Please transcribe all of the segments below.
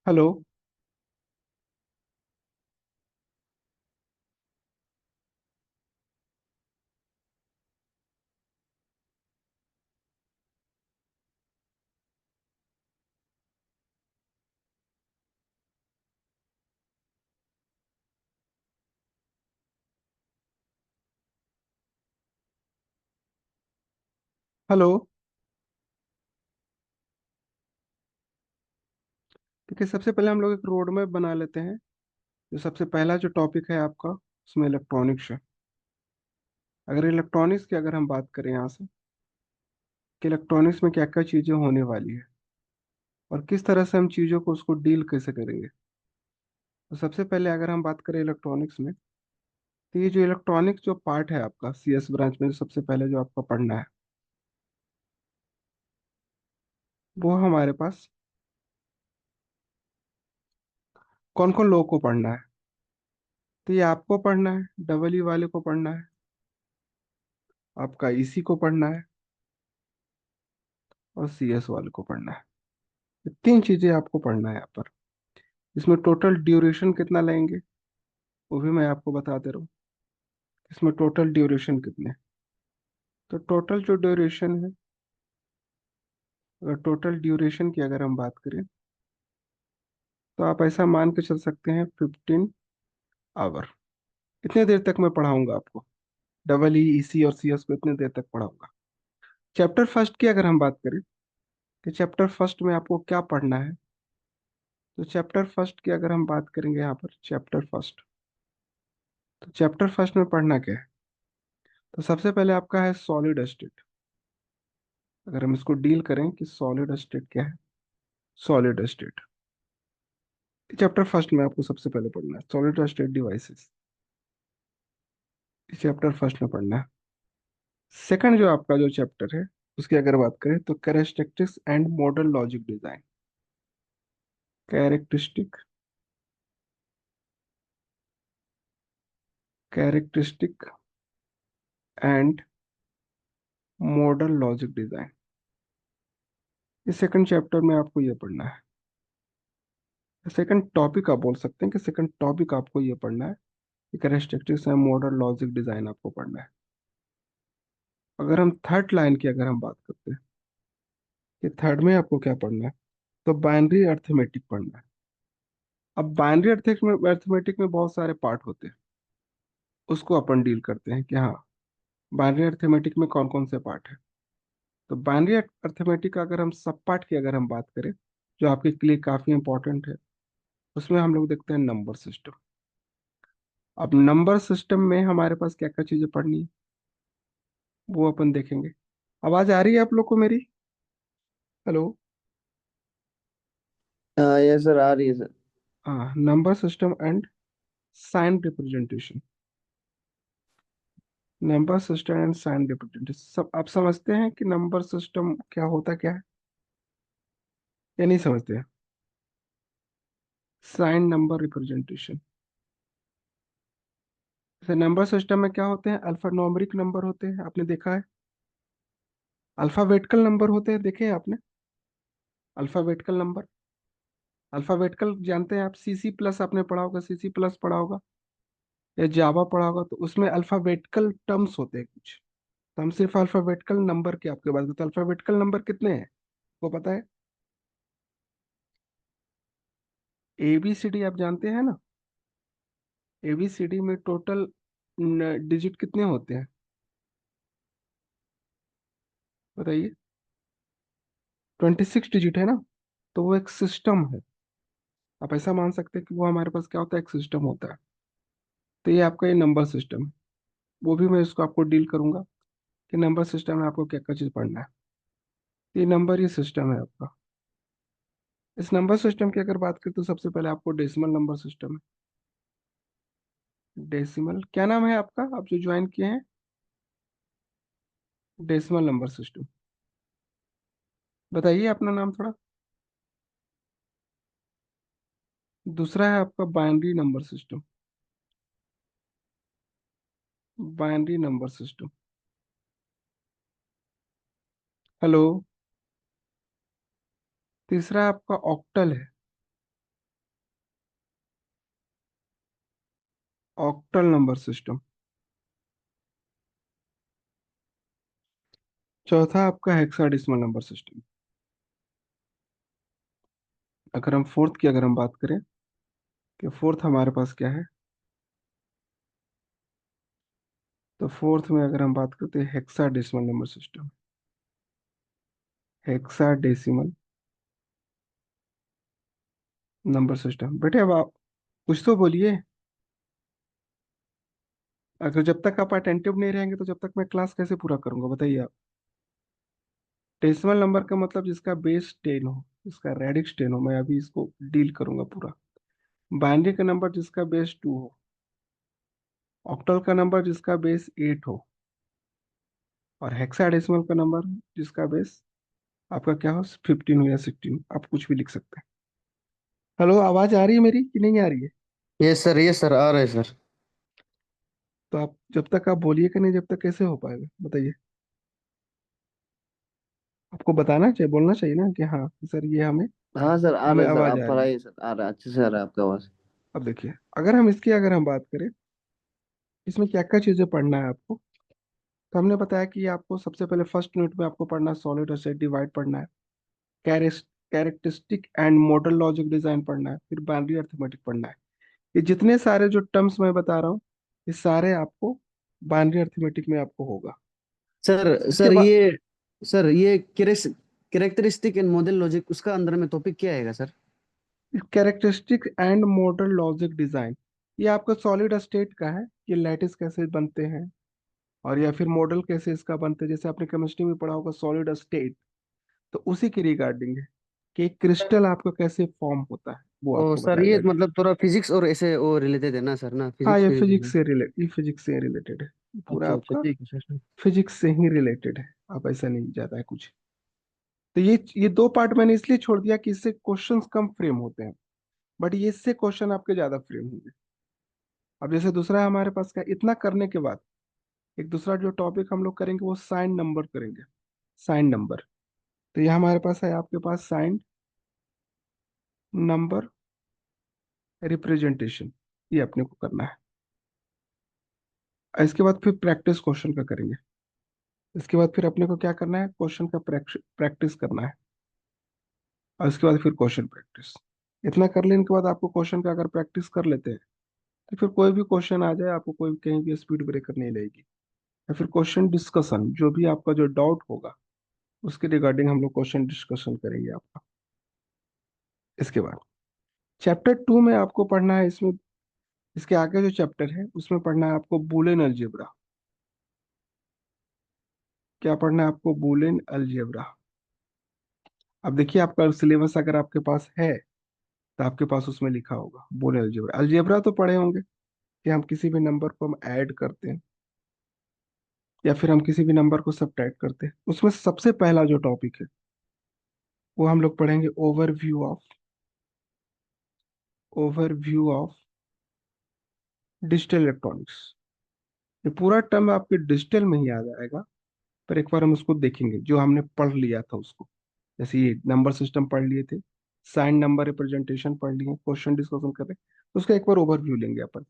Hello. Hello. देखिए, सबसे पहले हम लोग एक रोड मैप बना लेते हैं। जो सबसे पहला जो टॉपिक है आपका, उसमें इलेक्ट्रॉनिक्स है। अगर इलेक्ट्रॉनिक्स की अगर हम बात करें यहाँ से, कि इलेक्ट्रॉनिक्स में क्या क्या चीज़ें होने वाली है और किस तरह से हम चीज़ों को उसको डील कैसे करेंगे। तो सबसे पहले अगर हम बात करें इलेक्ट्रॉनिक्स में, तो ये जो इलेक्ट्रॉनिक्स जो पार्ट है आपका CS ब्रांच में, जो सबसे पहले जो आपका पढ़ना है, वो हमारे पास कौन कौन लोगों को पढ़ना है। तो ये आपको पढ़ना है, डबल ई वाले को पढ़ना है, आपका EC को पढ़ना है, और CS वाले को पढ़ना है। ये तीन चीजें आपको पढ़ना है यहाँ पर। इसमें टोटल ड्यूरेशन कितना लेंगे, वो भी मैं आपको बता दे रहा हूँ। इसमें टोटल ड्यूरेशन कितने, तो टोटल जो ड्यूरेशन है, अगर टोटल ड्यूरेशन की अगर हम बात करें, तो आप ऐसा मान के चल सकते हैं 15 आवर। इतने देर तक मैं पढ़ाऊंगा आपको, डबल ई EC और CS को इतने देर तक पढ़ाऊंगा। चैप्टर फर्स्ट की अगर हम बात करें, कि चैप्टर फर्स्ट में आपको क्या पढ़ना है, तो चैप्टर फर्स्ट की अगर हम बात करेंगे यहाँ पर, चैप्टर फर्स्ट, तो चैप्टर फर्स्ट में पढ़ना क्या है। तो सबसे पहले आपका है सॉलिड स्टेट। अगर हम इसको डील करें कि सॉलिड स्टेट क्या है, सॉलिड स्टेट चैप्टर फर्स्ट में आपको सबसे पहले पढ़ना है। Solid state devices chapter first में पढ़ना है। सेकंड जो आपका जो चैप्टर है, उसकी अगर बात करें, तो characteristics and model logic design. Characteristic characteristic and model logic design, इस सेकंड चैप्टर में आपको ये पढ़ना है। सेकंड टॉपिक आप बोल सकते हैं कि सेकंड टॉपिक आपको ये पढ़ना है कि characteristics and model logic design आपको पढ़ना है। अगर हम थर्ड लाइन की अगर हम बात करते हैं कि थर्ड में आपको क्या पढ़ना है, तो बाइनरी अर्थमेटिक पढ़ना है। अब बाइनरी अर्थमेटिक में बहुत सारे पार्ट होते हैं, उसको अपन डील करते हैं कि हाँ, बाइनरी अर्थमेटिक में कौन कौन से पार्ट है। तो बाइनरी अर्थमेटिक का अगर हम सब पार्ट की अगर हम बात करें, जो आपके लिए काफी इंपॉर्टेंट है, उसमें हम लोग देखते हैं नंबर सिस्टम। अब नंबर सिस्टम में हमारे पास क्या क्या चीजें पढ़नी है, वो अपन देखेंगे। आवाज आ रही है आप लोग को मेरी? हेलो। हाँ, ये सर आ रही है सर। हाँ, number system and sign representation. Number system and sign representation, सब आप समझते हैं कि नंबर सिस्टम क्या होता क्या है, या नहीं समझते हैं? साइन नंबर रिप्रेजेंटेशन, जैसे नंबर सिस्टम में क्या होते हैं, अल्फान्यूमेरिक नंबर होते हैं, आपने देखा है। अल्फाबेटिकल नंबर होते हैं, देखे हैं आपने? अल्फाबेटिकल नंबर, अल्फाबेटिकल जानते हैं आप? CC+ आपने पढ़ा होगा, CC+ पढ़ा होगा, या जावा पढ़ा होगा। तो उसमें अल्फाबेटिकल टर्म्स होते हैं कुछ। तो हम सिर्फ अल्फाबेटिकल नंबर की आपके बात करते हैं। अल्फाबेटिकल नंबर कितने हैं, वो पता है? ABCD आप जानते हैं ना? ABCD में टोटल डिजिट कितने होते हैं, बताइए? 26 डिजिट है ना। तो वो एक सिस्टम है। आप ऐसा मान सकते हैं कि वो हमारे पास क्या होता है, एक सिस्टम होता है। तो ये आपका ये नंबर सिस्टम है। वो भी मैं इसको आपको डील करूंगा कि नंबर सिस्टम में आपको क्या क्या चीज पढ़ना है। ये नंबर ये सिस्टम है आपका। इस नंबर सिस्टम की अगर बात करें, तो सबसे पहले आपको डेसिमल नंबर सिस्टम है। डेसिमल क्या नाम है आपका, आप जो ज्वाइन किए हैं? डेसिमल नंबर सिस्टम, बताइए अपना नाम थोड़ा। दूसरा है आपका binary number system. Binary number system. Hello. तीसरा आपका ऑक्टल है। Octal number system. चौथा आपका हेक्साडेसिमल नंबर सिस्टम। अगर हम फोर्थ की अगर हम बात करें कि फोर्थ हमारे पास क्या है, तो फोर्थ में अगर हम बात करते हैं hexadecimal number system. Hexadecimal number system. बेटे अब आप कुछ तो बोलिए। अगर जब तक आप अटेंटिव नहीं रहेंगे तो जब तक मैं क्लास कैसे पूरा करूंगा, बताइए आप। डेसिमल नंबर का मतलब जिसका बेस 10 हो, जिसका रेडिक्स 10 हो, मैं अभी इसको डील करूंगा पूरा। बाइनरी का नंबर जिसका बेस 2 हो। ऑक्टल का नंबर जिसका बेस 8 हो। और हेक्साडेसिमल का नंबर जिसका बेस आपका क्या हो, 15 हो या 16, आप कुछ भी लिख सकते हैं। हेलो, आवाज आ रही है मेरी कि नहीं आ रही है? यस सर आ रहे सर। तो आप जब तक आप बोलिएगा नहीं, जब तक कैसे हो पाएगा बताइए। आपको बताना चाहिए, बोलना चाहिए ना कि हाँ सर ये हमें हाँ सर आ हमें रहे सर, आवाज आप आ रही है। पढ़ाइए सर, आ रहा है, अच्छे से आ रहा है आपका आवाज। अब देखिए, अगर हम इसकी अगर हम बात करें, इसमें क्या क्या चीजें पढ़ना है आपको। तो हमने बताया कि आपको सबसे पहले फर्स्ट यूनिट में आपको पढ़ना है सॉलिड और सेट डिवाइड पढ़ना है। Characteristic and model logic design पढ़ना है, फिर बाइनरी अर्थमेटिक पढ़ना है। ये जितने सारे जो टर्म्स मैं बता रहा हूँ, ये सारे आपको बाइनरी अर्थमेटिक में आपको होगा। सर इसके सर बाद ये सर ये कैरेक्टरिस्टिक एंड मॉडल लॉजिक उसका अंदर में टॉपिक क्या आएगा sir? Characteristic and model logic design, ये आपका सॉलिड स्टेट का है कि लैटिस कैसे बनते हैं, और या फिर मॉडल कैसे इसका बनते हैं, जैसे आपने केमिस्ट्री में पढ़ा होगा सॉलिड स्टेट, तो उसी के रिगार्डिंग है कि क्रिस्टल आपका कैसे फॉर्म होता है, वो ओ आपको सर, बताया ये जाएगा। मतलब थोड़ा फिजिक्स और ऐसे वो रिलेटेड है ना सर, ना हाँ, फिजिक्स ये फिजिक्स फिजिक्स में। से रिलेटेड, ये फिजिक्स से रिलेटेड है, पूरा अच्छा अच्छा, आपका ठीक है सर। फिजिक्स से ही रिलेटेड है। आप ऐसा नहीं जाता है कुछ। तो ये दो पार्ट मैंने इसलिए छोड़ दिया कि इससे क्वेश्चंस कम फ्रेम होते हैं, बट ये इससे क्वेश्चन आपके ज्यादा फ्रेम होंगे। अब जैसे दूसरा हमारे पास क्या, इतना करने के बाद एक दूसरा जो टॉपिक हम लोग करेंगे वो साइन नंबर करेंगे। Sign number. तो ये हमारे पास है आपके पास साइन नंबर रिप्रेजेंटेशन, ये अपने को करना है। और इसके बाद फिर प्रैक्टिस क्वेश्चन का करेंगे। इसके बाद फिर अपने को क्या करना है, क्वेश्चन का प्रैक्टिस करना है। और इसके बाद फिर क्वेश्चन प्रैक्टिस। इतना कर लेने के बाद आपको क्वेश्चन का अगर प्रैक्टिस कर लेते हैं, तो फिर कोई भी क्वेश्चन आ जाए आपको कोई कहीं भी स्पीड ब्रेकर नहीं लगेगी। या फिर क्वेश्चन डिस्कशन, जो भी आपका जो डाउट होगा उसके रिगार्डिंग हम लोग क्वेश्चन डिस्कशन करेंगे आपका। इसके बाद चैप्टर 2 में आपको पढ़ना है, इसमें इसके आगे जो चैप्टर है उसमें पढ़ना है आपको बूलियन अलजेब्रा। क्या पढ़ना है आपको, बूलियन अलजेब्रा। अब देखिए, आपका सिलेबस अगर आपके पास है तो आपके पास उसमें लिखा होगा बूलियन अलजेब्रा। अलजेब्रा तो पढ़े होंगे कि हम किसी भी नंबर को हम ऐड करते हैं या फिर हम किसी भी नंबर को सब्ट्रैक्ट करते हैं। उसमें सबसे पहला जो टॉपिक है वो हम लोग पढ़ेंगे ओवरव्यू ऑफ डिजिटल इलेक्ट्रॉनिक्स। ये पूरा टर्म आपके डिजिटल में ही आ जाएगा, पर एक बार हम उसको देखेंगे जो हमने पढ़ लिया था उसको। जैसे ये नंबर सिस्टम पढ़ लिए थे, साइन नंबर रिप्रेजेंटेशन पढ़ लिए, क्वेश्चन डिस्कशन कर रहे हैं, तो उसका एक बार ओवरव्यू लेंगे अपन।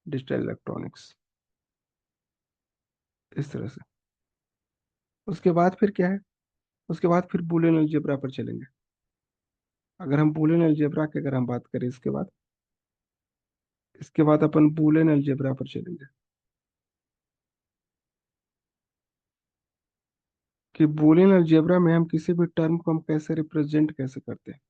डिजिटल इलेक्ट्रॉनिक्स, इस तरह से। उसके बाद फिर क्या है, उसके बाद फिर बूलियन अलजेब्रा पर चलेंगे। अगर हम बूलियन अलजेब्रा की अगर हम बात करें, इसके बाद अपन बूलियन अलजेब्रा पर चलेंगे कि बूलियन अलजेब्रा में हम किसी भी टर्म को हम कैसे रिप्रेजेंट कैसे करते हैं।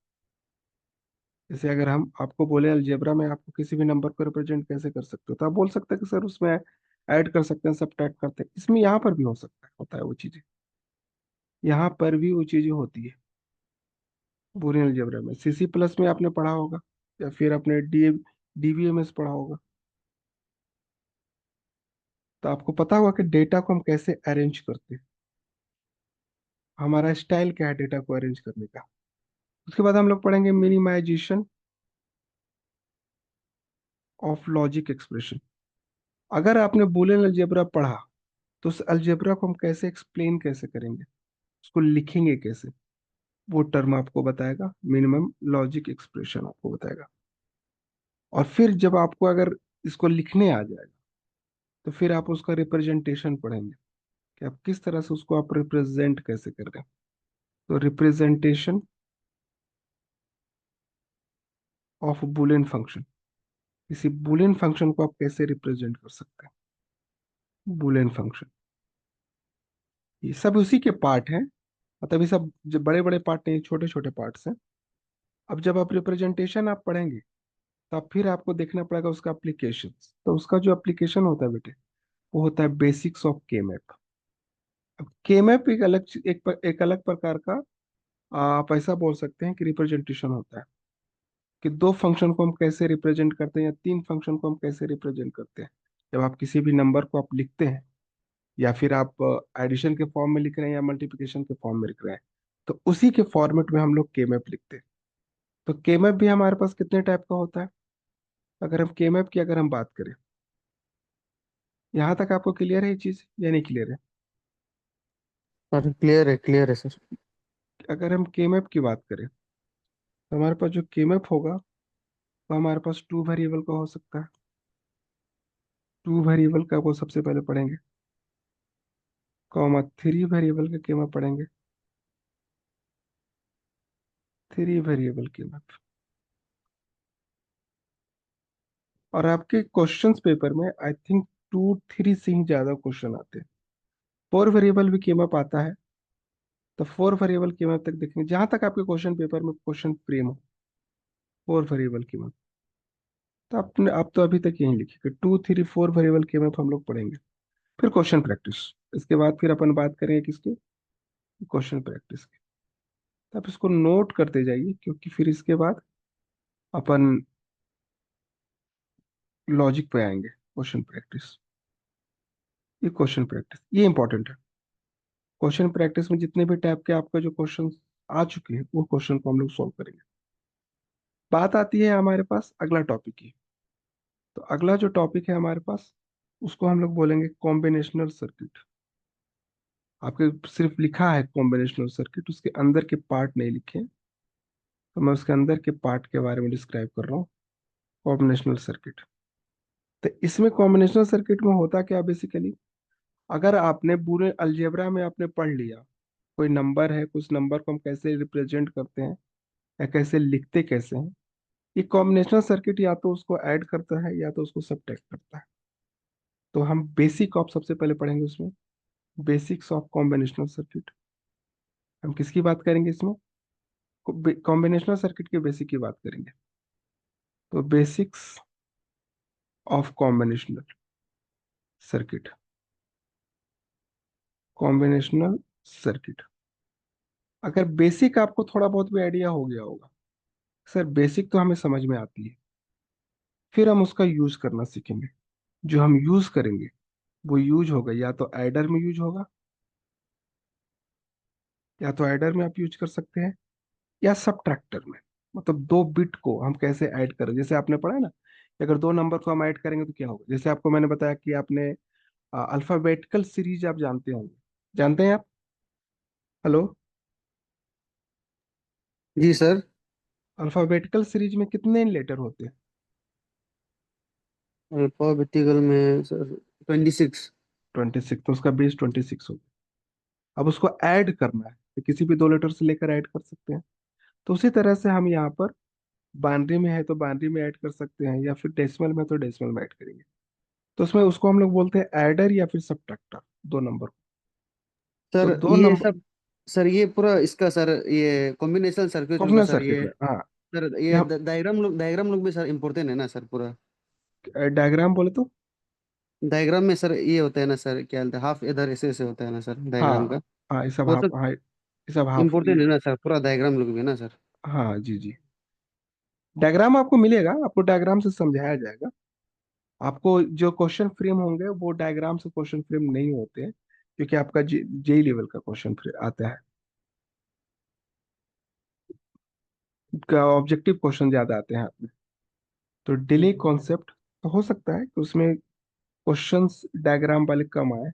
जैसे अगर हम आपको बोले अलजेब्रा में आपको किसी भी नंबर को रिप्रेजेंट कैसे कर सकते हो, तो आप बोल सकते हैं कि सर उसमें ऐड कर सकते हैं, सब्ट्रैक्ट करते हैं। इसमें यहाँ पर भी हो सकता है, होता है वो चीजें, यहाँ पर भी वो चीजें होती है बूलियन अलजेब्रा में। सीसी प्लस में आपने पढ़ा होगा, या फिर आपने डीबीएमएस पढ़ा होगा, तो आपको पता होगा कि डेटा को हम कैसे अरेंज करते हैं, हमारा स्टाइल क्या है डेटा को अरेंज करने का। उसके बाद हम लोग पढ़ेंगे मिनिमाइजेशन ऑफ लॉजिक एक्सप्रेशन। अगर आपने बूलियन अलजेब्रा पढ़ा, तो उस अलजेब्रा को हम कैसे एक्सप्लेन कैसे करेंगे, उसको लिखेंगे कैसे, वो टर्म आपको बताएगा, मिनिमम लॉजिक एक्सप्रेशन आपको बताएगा। और फिर जब आपको अगर इसको लिखने आ जाएगा, तो फिर आप उसका रिप्रेजेंटेशन पढ़ेंगे कि आप किस तरह से उसको आप रिप्रेजेंट कैसे कर रहे हैं। तो रिप्रेजेंटेशन ऑफ बुलियन फंक्शन, किसी बुलियन फंक्शन को आप कैसे रिप्रेजेंट कर सकते हैं, बुलियन फंक्शन। ये सब उसी के पार्ट हैं, मतलब ये सब जो बड़े बड़े पार्ट नहीं, छोटे छोटे पार्ट्स हैं। अब जब आप रिप्रेजेंटेशन आप पढ़ेंगे, तब फिर आपको देखना पड़ेगा उसका एप्लीकेशन। तो उसका जो एप्लीकेशन होता है बेटे, वो होता है बेसिक्स ऑफ के मैप। अब के मैप एक अलग एक अलग प्रकार का, आप ऐसा बोल सकते हैं कि रिप्रेजेंटेशन होता है कि दो फंक्शन को हम कैसे रिप्रेजेंट करते हैं या तीन फंक्शन को हम कैसे रिप्रेजेंट करते हैं। जब आप किसी भी नंबर को आप लिखते हैं, या फिर आप एडिशन के फॉर्म में लिख रहे हैं या मल्टीप्लिकेशन के फॉर्म में लिख रहे हैं, तो उसी के फॉर्मेट में हम लोग के मैप लिखते हैं। तो के मैप भी हमारे पास कितने टाइप का होता है, अगर हम के मैप की अगर हम बात करें, यहाँ तक आपको क्लियर है ये चीज या नहीं क्लियर है? सर क्लियर है सर। अगर हम के मैप की बात करें, तो हमारे पास जो के मैप होगा, वो हमारे पास टू वेरिएबल का हो सकता है। टू वेरिएबल का वो सबसे पहले पढ़ेंगे, कॉमा थ्री वेरिएबल का के मैप पढ़ेंगे, थ्री वेरिएबल के मैप। और आपके क्वेश्चंस पेपर में आई थिंक टू थ्री से ही ज्यादा क्वेश्चन आते हैं। फोर वेरिएबल भी के मैप आता है, तो फोर वेरिएबल के मैप तक देखेंगे जहां तक आपके क्वेश्चन पेपर में क्वेश्चन फ्रेम हो, फोर वेरिएबल के मैप। तो आपने आप तो अभी तक यही लिखिए कि टू थ्री फोर वेरिएबल के मैप हम लोग पढ़ेंगे। फिर क्वेश्चन प्रैक्टिस, इसके बाद फिर अपन बात करेंगे किसके, क्वेश्चन प्रैक्टिस की। तो आप इसको नोट करते जाइए, क्योंकि फिर इसके बाद अपन लॉजिक पे आएंगे। क्वेश्चन प्रैक्टिस, ये क्वेश्चन प्रैक्टिस ये इंपॉर्टेंट है। क्वेश्चन प्रैक्टिस में जितने भी टाइप के आपका जो क्वेश्चन आ चुके हैं, वो क्वेश्चन को हम लोग सॉल्व करेंगे। बात आती है हमारे पास अगला टॉपिक की। तो अगला जो टॉपिक है हमारे पास, उसको हम लोग बोलेंगे कॉम्बिनेशनल सर्किट। आपके सिर्फ लिखा है कॉम्बिनेशनल सर्किट, उसके अंदर के पार्ट नहीं लिखे हैं। तो मैं उसके अंदर के पार्ट के बारे में डिस्क्राइब कर रहा हूँ, कॉम्बिनेशनल सर्किट। तो इसमें कॉम्बिनेशनल सर्किट में होता क्या बेसिकली, अगर आपने पूरे अलजेब्रा में आपने पढ़ लिया, कोई नंबर है, कुछ नंबर को हम कैसे रिप्रेजेंट करते हैं या कैसे लिखते कैसे हैं, ये कॉम्बिनेशनल सर्किट या तो उसको ऐड करता है या तो उसको सब्ट्रैक्ट करता है। तो हम बेसिक ऑफ सबसे पहले पढ़ेंगे उसमें, बेसिक्स ऑफ कॉम्बिनेशनल सर्किट। हम किसकी बात करेंगे इसमें, कॉम्बिनेशनल सर्किट के बेसिक की बात करेंगे। तो basics of combinational circuit, combinational circuit. अगर बेसिक आपको थोड़ा बहुत भी आइडिया हो गया होगा, सर बेसिक तो हमें समझ में आती है, फिर हम उसका यूज करना सीखेंगे। जो हम यूज करेंगे, वो यूज होगा या तो एडर में यूज होगा, या तो एडर में आप यूज कर सकते हैं, या सब्ट्रैक्टर में। मतलब दो बिट को हम कैसे ऐड करें, जैसे आपने पढ़ा है ना कि अगर दो नंबर को हम ऐड करेंगे तो क्या होगा। जैसे आपको मैंने बताया कि आपने अल्फाबेटिकल सीरीज आप जानते होंगे, जानते हैं आप? हेलो? जी सर। अल्फाबेटिकल सीरीज में कितने लेटर होते हैं? अल्फाबेटिकल में सर 26। 26, तो उसका बेस 26 होगा। अब उसको ऐड करना है, तो किसी भी दो लेटर से लेकर ऐड कर सकते हैं। तो उसी तरह से हम यहाँ पर बाइनरी में है तो बाइनरी में ऐड कर सकते हैं, या फिर डेसिमल में तो डेसिमल में ऐड करेंगे। तो उसमें उसको हम लोग बोलते हैं ऐडर या फिर सब्ट्रैक्टर, दो नंबर। तो सर दो ये नंबर सब, सर ये पूरा इसका सर, ये कॉम्बिनेशन सर्किट होगा कॉम्बिनेशन सर सर्किट ये। में, हाँ। सर ये ये हम डायग्राम लोग भी सर इम्पोर्टेंट है ना सर पूरा। डायग्राम बोले तो, डायग्राम में सर ये होता है ना सर, क्या बोलते हैं, हाफ इधर ऐसे ऐसे होता है ना सर डायग्राम हाँ का। हाँ, ये सब वो हाफ, सब हाँ ये सब हाफ इम्पोर्टेंट है ना सर, पूरा डायग्राम लोग भी ना सर। हाँ जी जी। डायग्राम आपको मिलेगा, आपको डायग्राम से समझाया जाएगा। आपको जो क्वेश्चन फ्रेम होंगे वो डायग्राम से क्वेश्चन फ्रेम नहीं होते हैं, क्योंकि आपका जेई लेवल का क्वेश्चन फ्रेम आता है, का ऑब्जेक्टिव क्वेश्चन ज्यादा आते हैं आपमें। तो डिले कॉन्सेप्ट तो हो सकता है कि उसमें क्वेश्चंस डायग्राम वाले कम आए।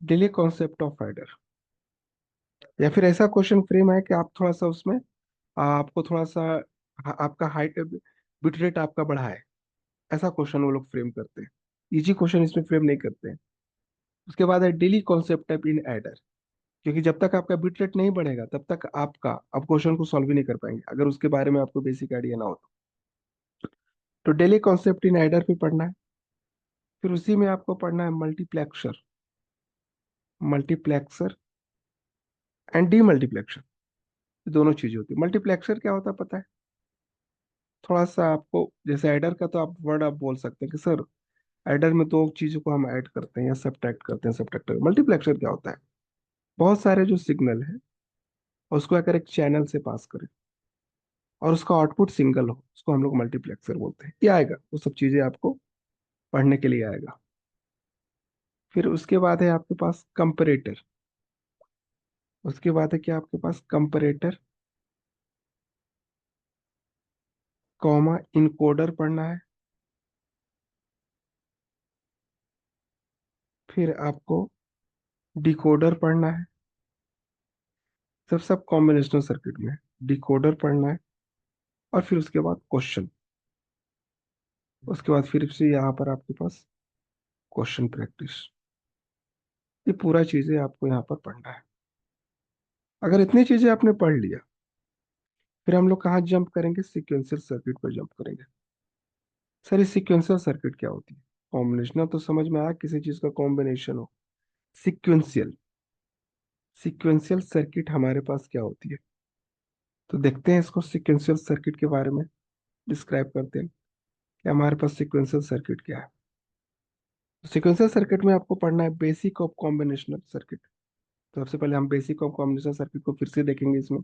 डिले कॉन्सेप्ट ऑफ एडर, या फिर ऐसा क्वेश्चन फ्रेम है कि आप थोड़ा सा उसमें, आपको थोड़ा सा आपका हाइट बिट रेट आपका बढ़ा है, ऐसा क्वेश्चन वो लोग फ्रेम करते हैं। इजी क्वेश्चन इसमें फ्रेम नहीं करते हैं। उसके बाद है daily concept type in adder, क्योंकि जब तक आपका बिट रेट नहीं बढ़ेगा तब तक आप क्वेश्चन को सॉल्व ही नहीं कर पाएंगे अगर उसके बारे में आपको बेसिक आइडिया ना हो तो डेली कॉन्सेप्ट इन एडर भी पढ़ना है। फिर उसी में आपको पढ़ना है multiplexer, multiplexer and D multiplexer. दोनों चीजें होती है। मल्टीप्लेक्सर क्या होता है पता है? थोड़ा सा आपको, जैसे एडर का तो आप वर्ड आप बोल सकते हैं कि सर एडर में दो चीजों को हम ऐड करते हैं या सब्ट्रैक्ट करते हैं, सब्ट्रैक्टर। मल्टीप्लेक्सर क्या होता है? बहुत सारे जो सिग्नल है उसको अगर एक चैनल से पास करें और उसका आउटपुट सिंगल हो, उसको हम लोग मल्टीप्लेक्सर बोलते हैं। ये आएगा, वो सब चीजें आपको पढ़ने के लिए आएगा। फिर उसके बाद है आपके पास कंपैरेटर। उसके बाद है क्या आपके पास? कंपैरेटर, कॉमा इनकोडर पढ़ना है। फिर आपको डिकोडर पढ़ना है। सब कॉम्बिनेशनल सर्किट में डिकोडर पढ़ना है। और फिर उसके बाद क्वेश्चन। उसके बाद फिर से यहाँ पर आपके पास क्वेश्चन प्रैक्टिस। ये पूरा चीजें आपको यहाँ पर पढ़ना है। अगर इतनी चीजें आपने पढ़ लिया, फिर हम लोग कहाँ जंप करेंगे? सिक्वेंशियल सर्किट पर जंप करेंगे। सर ये सिक्वेंशियल सर्किट क्या होती है? कॉम्बिनेशनल तो समझ में आया, किसी चीज का कॉम्बिनेशन हो। सिक्वेंशियल, सिक्वेंशियल सर्किट हमारे पास क्या होती है? तो देखते हैं इसको, सिक्वेंशियल सर्किट के बारे में डिस्क्राइब करते हैं कि हमारे पास सिक्वेंशियल सर्किट क्या है। सिक्वेंशियल सर्किट में आपको पढ़ना है बेसिक ऑफ कॉम्बिनेशनल सर्किट। तो सबसे पहले हम बेसिक ऑफ कॉम्बिनेशनल सर्किट को फिर से देखेंगे इसमें,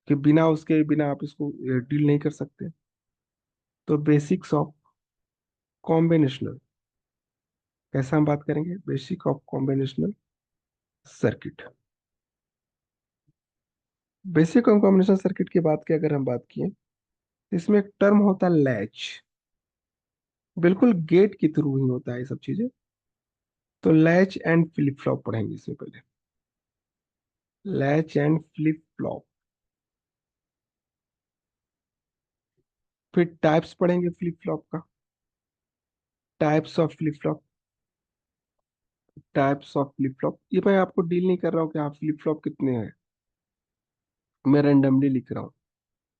कि बिना उसके बिना आप इसको डील नहीं कर सकते। तो बेसिक्स ऑफ कॉम्बिनेशनल, कैसा हम बात करेंगे? Basic of combinational circuit. Basic of combinational circuit की बात की अगर हम बात किए, इसमें एक टर्म होता है लैच। बिल्कुल गेट के थ्रू ही होता है ये सब चीजें। तो लैच एंड फ्लिप फ्लॉप पढ़ेंगे इससे पहले। Latch and flip flop. फिर टाइप्स पढ़ेंगे फ्लिप फ्लॉप का। Types of flip flop, types of flip flop. ये मैं आपको डील नहीं कर रहा हूँ कि आप फ्लिप फ्लॉप कितने हैं, मैं रेंडमली लिख रहा हूँ।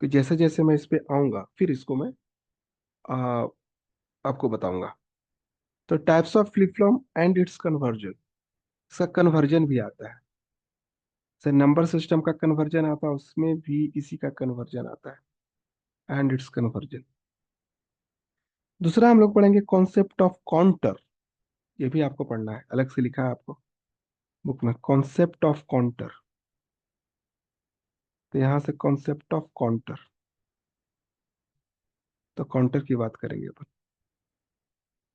कि जैसे जैसे मैं इस पे आऊंगा फिर इसको मैं आ, आपको बताऊंगा। तो types of flip flop and it's conversion, इसका कन्वर्जन भी आता है। सर नंबर सिस्टम का कन्वर्जन आता है, उसमें भी इसी का कन्वर्जन आता है, एंड इट्स कन्वर्जन। दूसरा हम लोग पढ़ेंगे कॉन्सेप्ट ऑफ काउंटर। ये भी आपको पढ़ना है, अलग से लिखा है आपको बुक में, कॉन्सेप्ट ऑफ काउंटर। तो यहाँ से कॉन्सेप्ट ऑफ काउंटर, तो काउंटर की बात करेंगे अपन।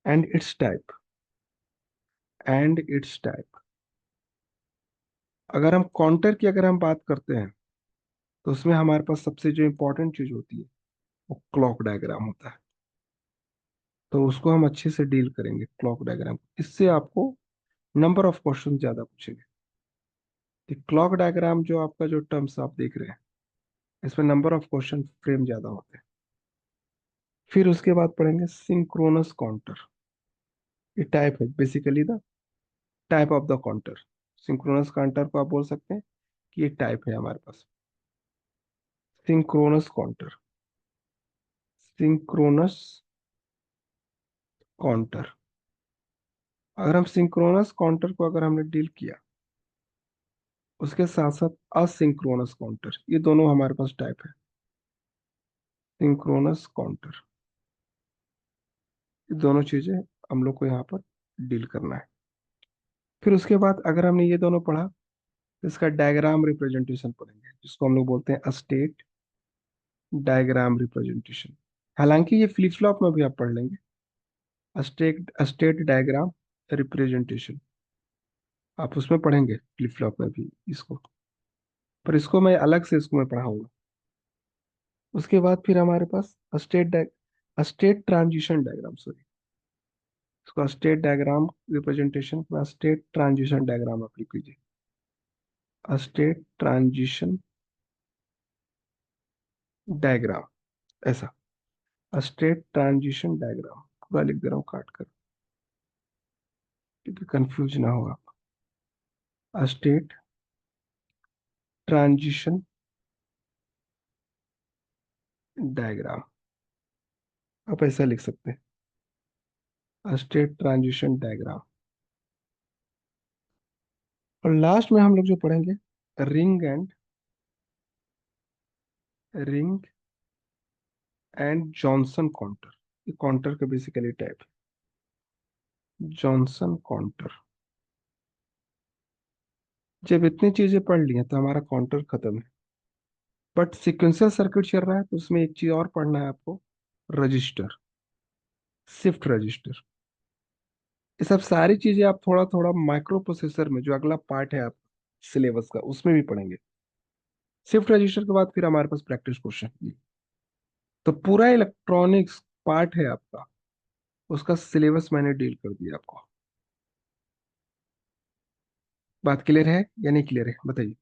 And it's type, and it's type. अगर हम काउंटर की अगर हम बात करते हैं तो उसमें हमारे पास सबसे जो इंपॉर्टेंट चीज होती है वो क्लॉक डायग्राम होता है। तो उसको हम अच्छे से डील करेंगे क्लॉक डायग्राम। इससे आपको नंबर ऑफ क्वेश्चन ज्यादा पूछेंगे। तो क्लॉक डायग्राम जो आपका जो टर्म्स आप देख रहे हैं, इसमें नंबर ऑफ क्वेश्चन फ्रेम ज्यादा होते हैं। फिर उसके बाद पढ़ेंगे सिंक्रोनस काउंटर। ये टाइप है basically the type of the counter. Synchronous counter को आप बोल सकते हैं कि ये टाइप है हमारे पास, सिंक्रोनस काउंटर। Synchronous counter. अगर हम सिंक्रोनस काउंटर को अगर हमने डील किया, उसके साथ साथ असिंक्रोनस काउंटर, ये दोनों हमारे पास टाइप है। सिंक्रोनस काउंटर, ये दोनों चीजें हम लोग को यहाँ पर डील करना है। फिर उसके बाद अगर हमने ये दोनों पढ़ा, तो इसका डायग्राम रिप्रेजेंटेशन पढ़ेंगे, जिसको हम लोग बोलते हैं स्टेट डायग्राम रिप्रेजेंटेशन। हालांकि ये फ्लिप फ्लॉप में भी आप पढ़ लेंगे, स्टेट डायग्राम रिप्रेजेंटेशन आप उसमें पढ़ेंगे फ्लिप फ्लॉप में भी इसको। पर इसको मैं अलग से इसको मैं पढ़ाऊंगा। उसके बाद फिर हमारे पास स्टेट ट्रांजिशन डायग्राम, सॉरी, इसको स्टेट डायग्राम रिप्रेजेंटेशन में स्टेट ट्रांजिशन डायग्राम आप लिख लीजिए। स्टेट ट्रांजिशन डायग्राम, ऐसा। स्टेट ट्रांजिशन डायग्राम पूरा लिख दे रहा हूँ काट कर, क्योंकि कंफ्यूज ना हो आप। स्टेट ट्रांजिशन डायग्राम, आप ऐसा लिख सकते हैं, स्टेट ट्रांजिशन डायग्राम। और लास्ट में हम लोग जो पढ़ेंगे, ring and ring and Johnson counter. ये काउंटर का बेसिकली टाइप है, जॉनसन काउंटर। जब इतनी चीजें पढ़ ली हैं तो हमारा काउंटर खत्म है। बट सिक्वेंशियल सर्किट चल रहा है तो उसमें एक चीज और पढ़ना है आपको, रजिस्टर, शिफ्ट रजिस्टर। ये सब सारी चीजें आप थोड़ा थोड़ा माइक्रो प्रोसेसर में जो अगला पार्ट है आप सिलेबस का, उसमें भी पढ़ेंगे। शिफ्ट रजिस्टर के बाद फिर हमारे पास प्रैक्टिस क्वेश्चन। तो पूरा इलेक्ट्रॉनिक्स पार्ट है आपका, उसका सिलेबस मैंने डील कर दिया आपको। बात क्लियर है या नहीं क्लियर है बताइए।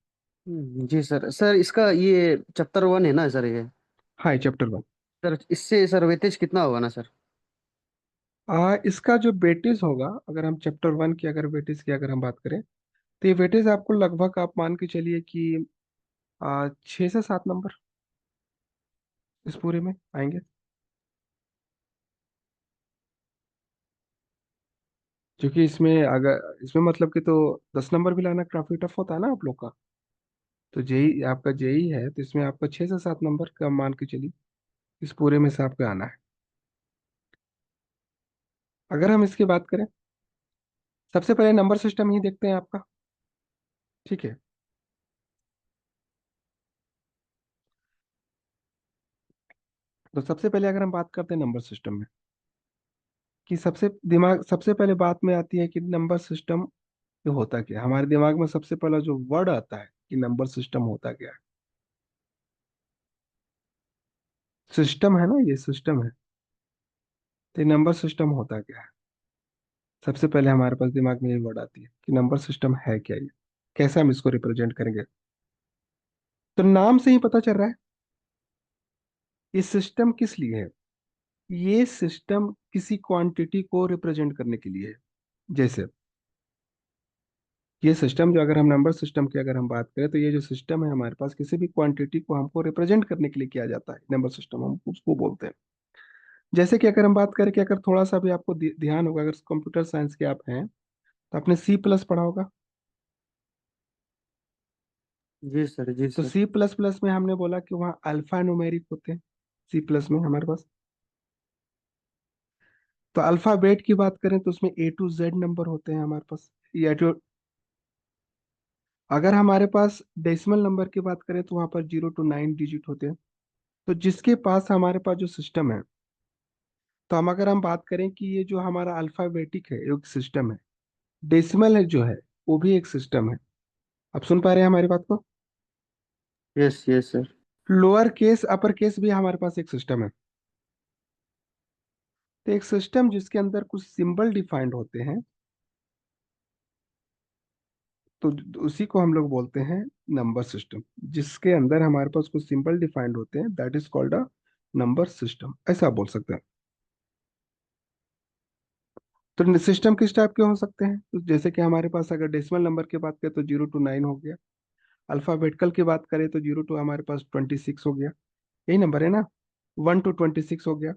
जी सर। सर इसका ये चैप्टर 1 है ना सर ये? हाँ, चैप्टर 1। सर इससे सर वेटेज कितना होगा ना सर? इसका जो वेटेज होगा, अगर हम चैप्टर 1 की अगर वेटेज की अगर हम बात करें, तो ये वेटेज आपको लगभग आप मान के चलिए कि 6 से 7 नंबर इस पूरे में आएंगे। क्योंकि इसमें अगर इसमें मतलब कि तो 10 नंबर भी लाना काफी टफ होता है ना आप लोग का। तो जेई आपका जेई है तो इसमें आपका 6 से 7 नंबर का मान के चलिए, इस पूरे में से आपको आना है। अगर हम इसकी बात करें, सबसे पहले नंबर सिस्टम ही देखते हैं आपका, ठीक है। तो सबसे पहले अगर हम बात करते हैं नंबर सिस्टम में, कि सबसे पहले बात में आती है कि नंबर सिस्टम ये होता क्या है। हमारे दिमाग में सबसे पहला जो वर्ड आता है कि नंबर सिस्टम होता क्या है। सिस्टम है ना, ये सिस्टम है। तो ये नंबर सिस्टम होता क्या है, सबसे पहले हमारे पास दिमाग में ये वर्ड आती है कि नंबर सिस्टम है क्या, ये कैसे हम इसको रिप्रेजेंट करेंगे। तो नाम से ही पता चल रहा है ये सिस्टम किस लिए है। ये सिस्टम किसी क्वांटिटी को रिप्रेजेंट करने के लिए है। जैसे ये सिस्टम जो, अगर हम नंबर सिस्टम की अगर हम बात करें, तो ये जो सिस्टम है हमारे पास किसी भी क्वांटिटी को हमको रिप्रेजेंट करने के लिए किया जाता है, नंबर सिस्टम हम उसको बोलते हैं। जैसे कि अगर हम बात करें कि अगर थोड़ा सा भी आपको ध्यान होगा, अगर कंप्यूटर साइंस के आप हैं तो आपने सी प्लस पढ़ा होगा। जी सर, जी तो सर। सी प्लस प्लस में हमने बोला कि वहाँ अल्फा न्यूमेरिक होते हैं, सी प्लस में हमारे पास। तो अल्फाबेट की बात करें तो उसमें A to Z नंबर होते हैं हमारे पास, या जो, अगर हमारे पास डेसिमल नंबर की बात करें तो वहां पर 0 to 9 डिजिट होते हैं। तो जिसके पास हमारे पास जो सिस्टम है, तो हम अगर हम बात करें कि ये जो हमारा अल्फाबेटिक है एक सिस्टम है, डेसिमल है जो है वो भी एक सिस्टम है। आप सुन पा रहे हैं हमारी बात को। Yes yes sir. Lower case upper case भी हमारे पास एक सिस्टम है। तो एक सिस्टम जिसके अंदर कुछ सिंबल डिफाइंड होते हैं, तो उसी को हम लोग बोलते हैं नंबर सिस्टम। जिसके अंदर हमारे पास कुछ सिंबल डिफाइंड होते हैं, that is called a number system, ऐसा आप बोल सकते हैं। तो सिस्टम किस टाइप के हो सकते हैं, तो जैसे कि हमारे पास अगर डेसिमल नंबर की बात करें तो 0 to 9 हो गया। अल्फाबेटिकल की बात करें तो 0 to हमारे पास 26 हो गया, यही नंबर है ना। 1 to 26 हो गया।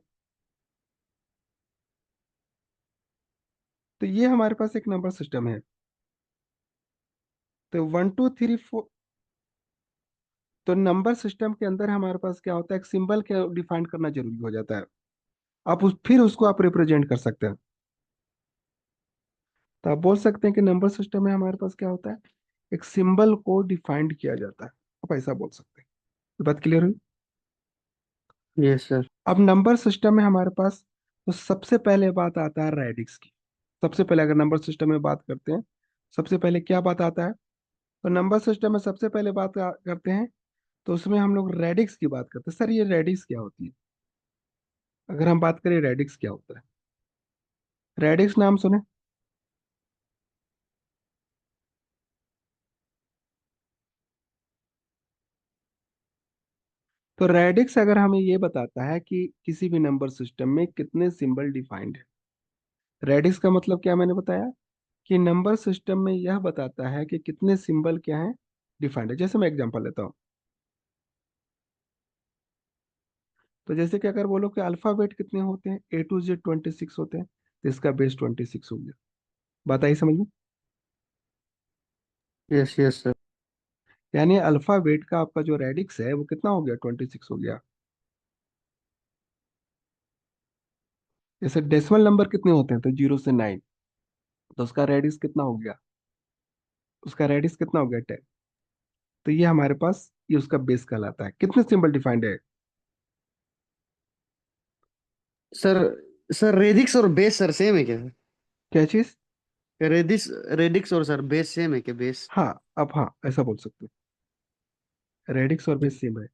तो ये हमारे पास एक नंबर सिस्टम है। तो 1 2 3 4, तो नंबर सिस्टम के अंदर हमारे पास क्या होता है, एक सिंबल के डिफाइन करना जरूरी हो जाता है। फिर उसको आप रिप्रेजेंट कर सकते हैं। तो आप बोल सकते हैं कि नंबर सिस्टम में हमारे पास क्या होता है, एक सिंबल को डिफाइंड किया जाता है। आप ऐसा बोल सकते हैं। ये बात क्लियर हुई। Yes sir. अब नंबर सिस्टम में हमारे पास, तो सबसे पहले बात आता है रेडिक्स की। सबसे पहले अगर नंबर सिस्टम में बात करते हैं, सबसे पहले क्या बात आता है, तो नंबर सिस्टम में सबसे पहले करते हैं, तो उसमें हम लोग रेडिक्स की बात करते हैं। सर ये रेडिक्स क्या होती है, अगर हम बात करें रेडिक्स क्या होता है, रेडिक्स नाम सुने। तो रेडिक्स अगर हमें ये बताता है कि किसी भी नंबर सिस्टम में कितने सिंबल डिफाइंड है, रेडिक्स का मतलब क्या मैंने बताया कि नंबर सिस्टम में यह बताता है कि कितने सिंबल क्या है डिफाइंड है। जैसे मैं एग्जांपल लेता हूँ, तो जैसे कि अगर बोलो कि अल्फाबेट कितने होते हैं, A to Z 26 होते हैं, तो इसका बेस 26 हो गया। बात आई समझ में? Yes yes sir. यानी अल्फाबेट का आपका जो रेडिक्स है वो कितना हो गया, 26 हो गया। जैसे डेसिमल नंबर कितने होते हैं, तो 0 से 9, तो उसका रेडिक्स कितना हो गया, उसका रेडिक्स कितना हो गया, 10। तो ये हमारे पास ये उसका बेस कहलाता है। कितने सिंबल डिफाइंड है? सर सर रेडिक्स और बेस सर सेम है क्या सर? क्या चीज? रेडिक्स रेडिक्स और सर बेस सेम है क्या बेस? हाँ, अब हाँ ऐसा बोल सकते हो, रेडिक्स और बेस सेम है।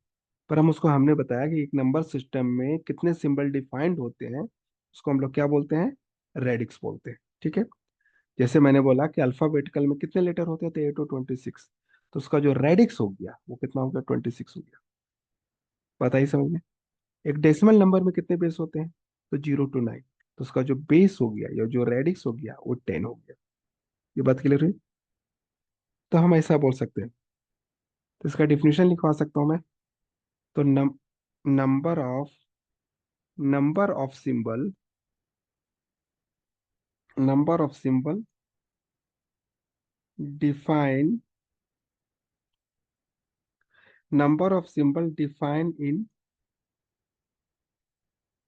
पर हम उसको हमने बताया कि एक नंबर सिस्टम में कितने सिंबल डिफाइंड होते हैं, उसको हम लोग क्या बोलते हैं, रेडिक्स बोलते हैं। ठीक है। जैसे मैंने बोला कि अल्फाबेटिकल में कितने लेटर होते हैं, तो 8 और 26, तो उसका जो रेडिक्स हो गया वो कितना हो गया, 26 हो गया। बताइए समझ में? एक डेसिमल नंबर में कितने बेस होते हैं, तो 0 to 9, तो उसका जो बेस हो गया या जो रेडिक्स हो गया वो 10 हो गया। ये बात क्लियर हुई? तो हम ऐसा बोल सकते हैं। तो इसका डिफिनेशन लिखवा सकता हूँ मैं। तो number of symbol, number of symbol define, number of symbol define इन,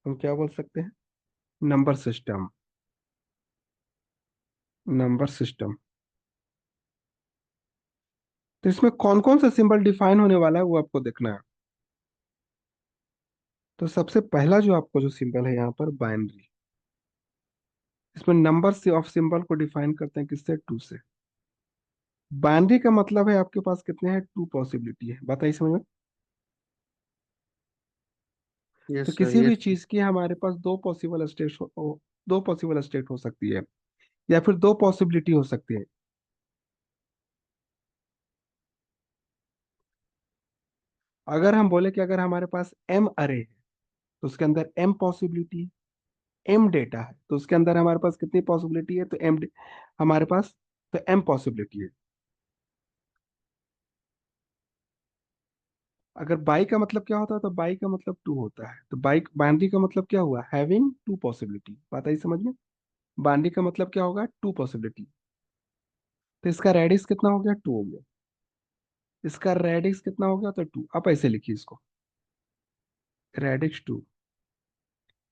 हम क्या बोल सकते हैं, नंबर सिस्टम, नंबर सिस्टम। तो इसमें कौन कौन सा सिंबल डिफाइन होने वाला है वो आपको देखना है। तो सबसे पहला जो आपको जो सिंबल है यहाँ पर, बाइनरी। इसमें नंबर से ऑफ सिंबल को डिफाइन करते हैं किससे, 2 से। बाइनरी का मतलब है आपके पास कितने हैं, 2 पॉसिबिलिटी है। बताइए समझ में? तो यस सर किसी भी यस। चीज की हमारे पास दो पॉसिबल स्टेट हो सकती है, या फिर दो पॉसिबिलिटी हो सकती है। अगर हम बोले कि अगर हमारे पास M अरे है, तो उसके अंदर M पॉसिबिलिटी, M डेटा है, तो उसके अंदर हमारे पास कितनी पॉसिबिलिटी है, तो हमारे पास तो M पॉसिबिलिटी है। अगर बाई का मतलब क्या होता है, तो बाई का मतलब 2 होता है। तो बाई बाइनरी का मतलब क्या हुआ, हैविंग 2 पॉसिबिलिटी। बात आई समझ में? बाइनरी का मतलब क्या होगा, 2 पॉसिबिलिटी। तो इसका रेडियस कितना हो गया, 2 हो गया। इसका रेडियस कितना हो गया, तो 2। आप ऐसे लिखिए इसको, रेडिक्स 2।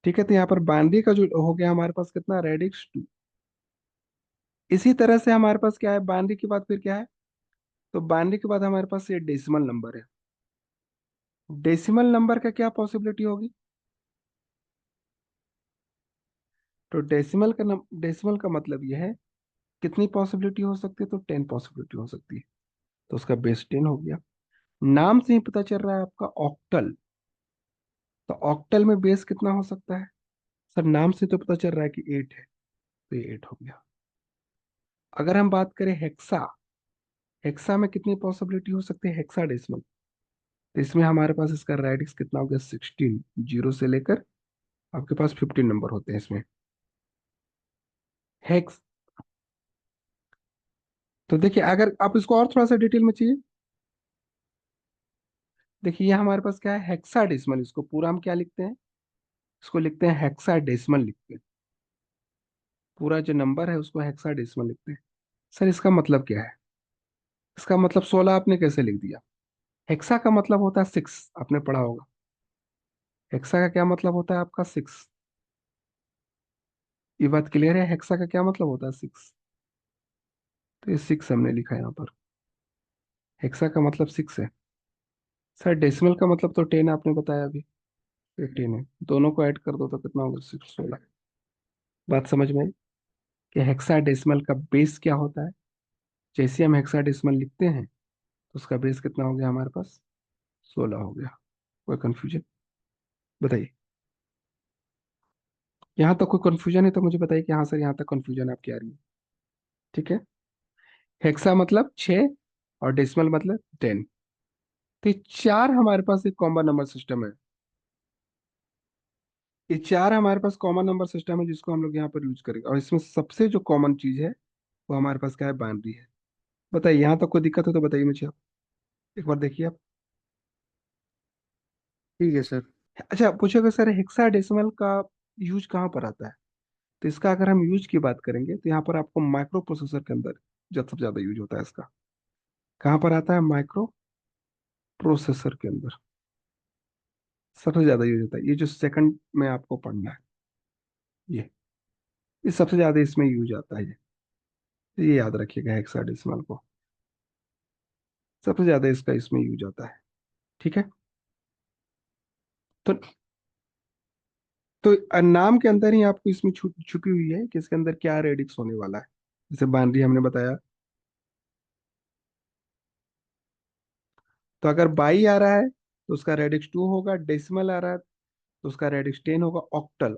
ठीक है। तो यहाँ पर बाइनरी का जो हो गया हमारे पास कितना, रेडिक्स 2। इसी तरह से हमारे पास क्या है, बाइनरी के बाद फिर क्या है, तो बाइनरी के बाद हमारे पास ये डेसिमल नंबर है। डेसिमल नंबर का क्या पॉसिबिलिटी होगी, तो डेसिमल का मतलब ये है कितनी पॉसिबिलिटी हो सकती है, तो 10 पॉसिबिलिटी हो सकती है। तो उसका बेस 10 हो गया। नाम से ही पता चल रहा है आपका ऑक्टल, तो ऑक्टल में बेस कितना हो सकता है, सर नाम से तो पता चल रहा है कि 8 है, तो ये 8 हो गया। अगर हम बात करें हेक्सा, हेक्सा में कितनी पॉसिबिलिटी हो सकती है, हेक्सा डेसिमल, तो इसमें हमारे पास इसका रेडिक्स कितना हो गया, 16। 0 से लेकर आपके पास 15 नंबर होते हैं इसमें, हेक्स। तो देखिए अगर आप इसको और थोड़ा सा डिटेल में चाहिए, देखिए ये हमारे पास क्या है, हेक्सा डेसिमल। इसको पूरा हम क्या लिखते हैं, इसको लिखते हैं हेक्सा डेसिमल लिखते हैं। पूरा जो नंबर है उसको हेक्सा डेसिमल लिखते हैं। सर इसका मतलब क्या है, इसका मतलब 16 आपने कैसे लिख दिया? हेक्सा का मतलब होता है 6, आपने पढ़ा होगा। हेक्सा का क्या मतलब होता है आपका, 6। ये बात क्लियर है, हेक्सा का क्या मतलब होता है, 6। तो ये 6 हमने लिखा है यहाँ पर, हेक्सा का मतलब 6 है। सर डेसिमल का मतलब तो 10 आपने बताया अभी, ये 10 है। दोनों को ऐड कर दो तो कितना होगा, 6, 16। बात समझ में आई कि हेक्सा डेसिमल का बेस क्या होता है। जैसे हम हेक्सा डेसिमल लिखते हैं तो उसका बेस कितना हो गया हमारे पास, 16 हो गया। कोई कंफ्यूजन बताइए? यहाँ तक कोई कंफ्यूजन है तो मुझे बताइए कि हाँ सर यहाँ तक कंफ्यूजन आपकी आ रही है। ठीक है। हेक्सा मतलब 6 और डेसिमल मतलब 10। तो ये चार हमारे पास एक कॉमन नंबर सिस्टम है। ये चार हमारे पास कॉमन नंबर सिस्टम है जिसको हम लोग यहाँ पर यूज करेंगे, और इसमें सबसे जो कॉमन चीज है वो हमारे पास क्या है, बाइनरी है। बताइए, यहाँ तक कोई दिक्कत हो तो बताइए मुझे आप, एक बार देखिए आप। ठीक है सर। अच्छा, पूछेगा सर हेक्साडेसिमल का यूज कहाँ पर आता है? तो इसका अगर हम यूज की बात करेंगे तो यहाँ पर आपको माइक्रो प्रोसेसर के अंदर जब सबसे ज्यादा यूज होता है इसका। कहाँ पर आता है? माइक्रो प्रोसेसर के अंदर सबसे ज्यादा यूज होता है। ये जो सेकंड में आपको पढ़ना है, ये ये सबसे ज्यादा इसमें यूज आता है। ये याद रखिएगा हेक्साडेसिमल को, सबसे ज्यादा इसका इसमें यूज आता है। ठीक है। तो नाम के अंदर ही आपको इसमें छुपी हुई है कि इसके अंदर क्या रेडिक्स होने वाला है। जैसे बाइनरी हमने बताया, तो अगर बाई आ रहा है तो उसका रेडिक्स 2 होगा, डेसिमल आ रहा है तो उसका रेडिक्स 10 होगा, ऑक्टल,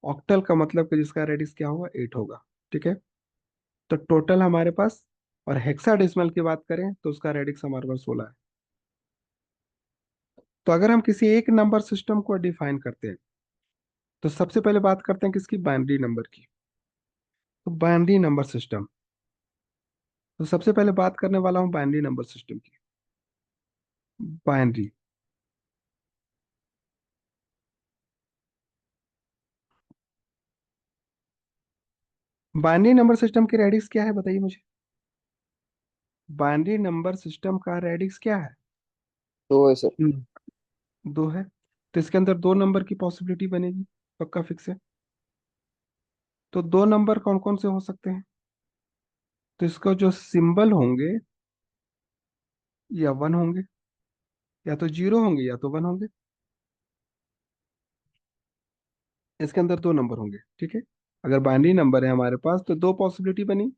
ऑक्टल का मतलब कि जिसका रेडिक्स क्या होगा, 8 होगा। ठीक है। तो टोटल हमारे पास, और हेक्साडेसिमल की बात करें तो उसका रेडिक्स हमारे पास 16 है। तो अगर हम किसी एक नंबर सिस्टम को डिफाइन करते हैं तो सबसे पहले बात करते हैं किसकी, बाइनरी नंबर की। तो बाइनरी नंबर सिस्टम, तो सबसे पहले बात करने वाला हूँ बाइनरी नंबर सिस्टम की। बाइनरी, बाइनरी नंबर सिस्टम की रेडिक्स क्या है बताइए मुझे। बाइनरी नंबर सिस्टम का रेडिक्स क्या है? तो है सर। 2 है। तो इसके अंदर दो नंबर की पॉसिबिलिटी बनेगी, पक्का फिक्स है। तो दो नंबर कौन कौन से हो सकते हैं? तो इसका जो सिंबल होंगे, या 1 होंगे, या तो 0 होंगे, या तो 1 होंगे। इसके अंदर दो नंबर होंगे। ठीक है। अगर बाइनरी नंबर है हमारे पास तो दो पॉसिबिलिटी बनी।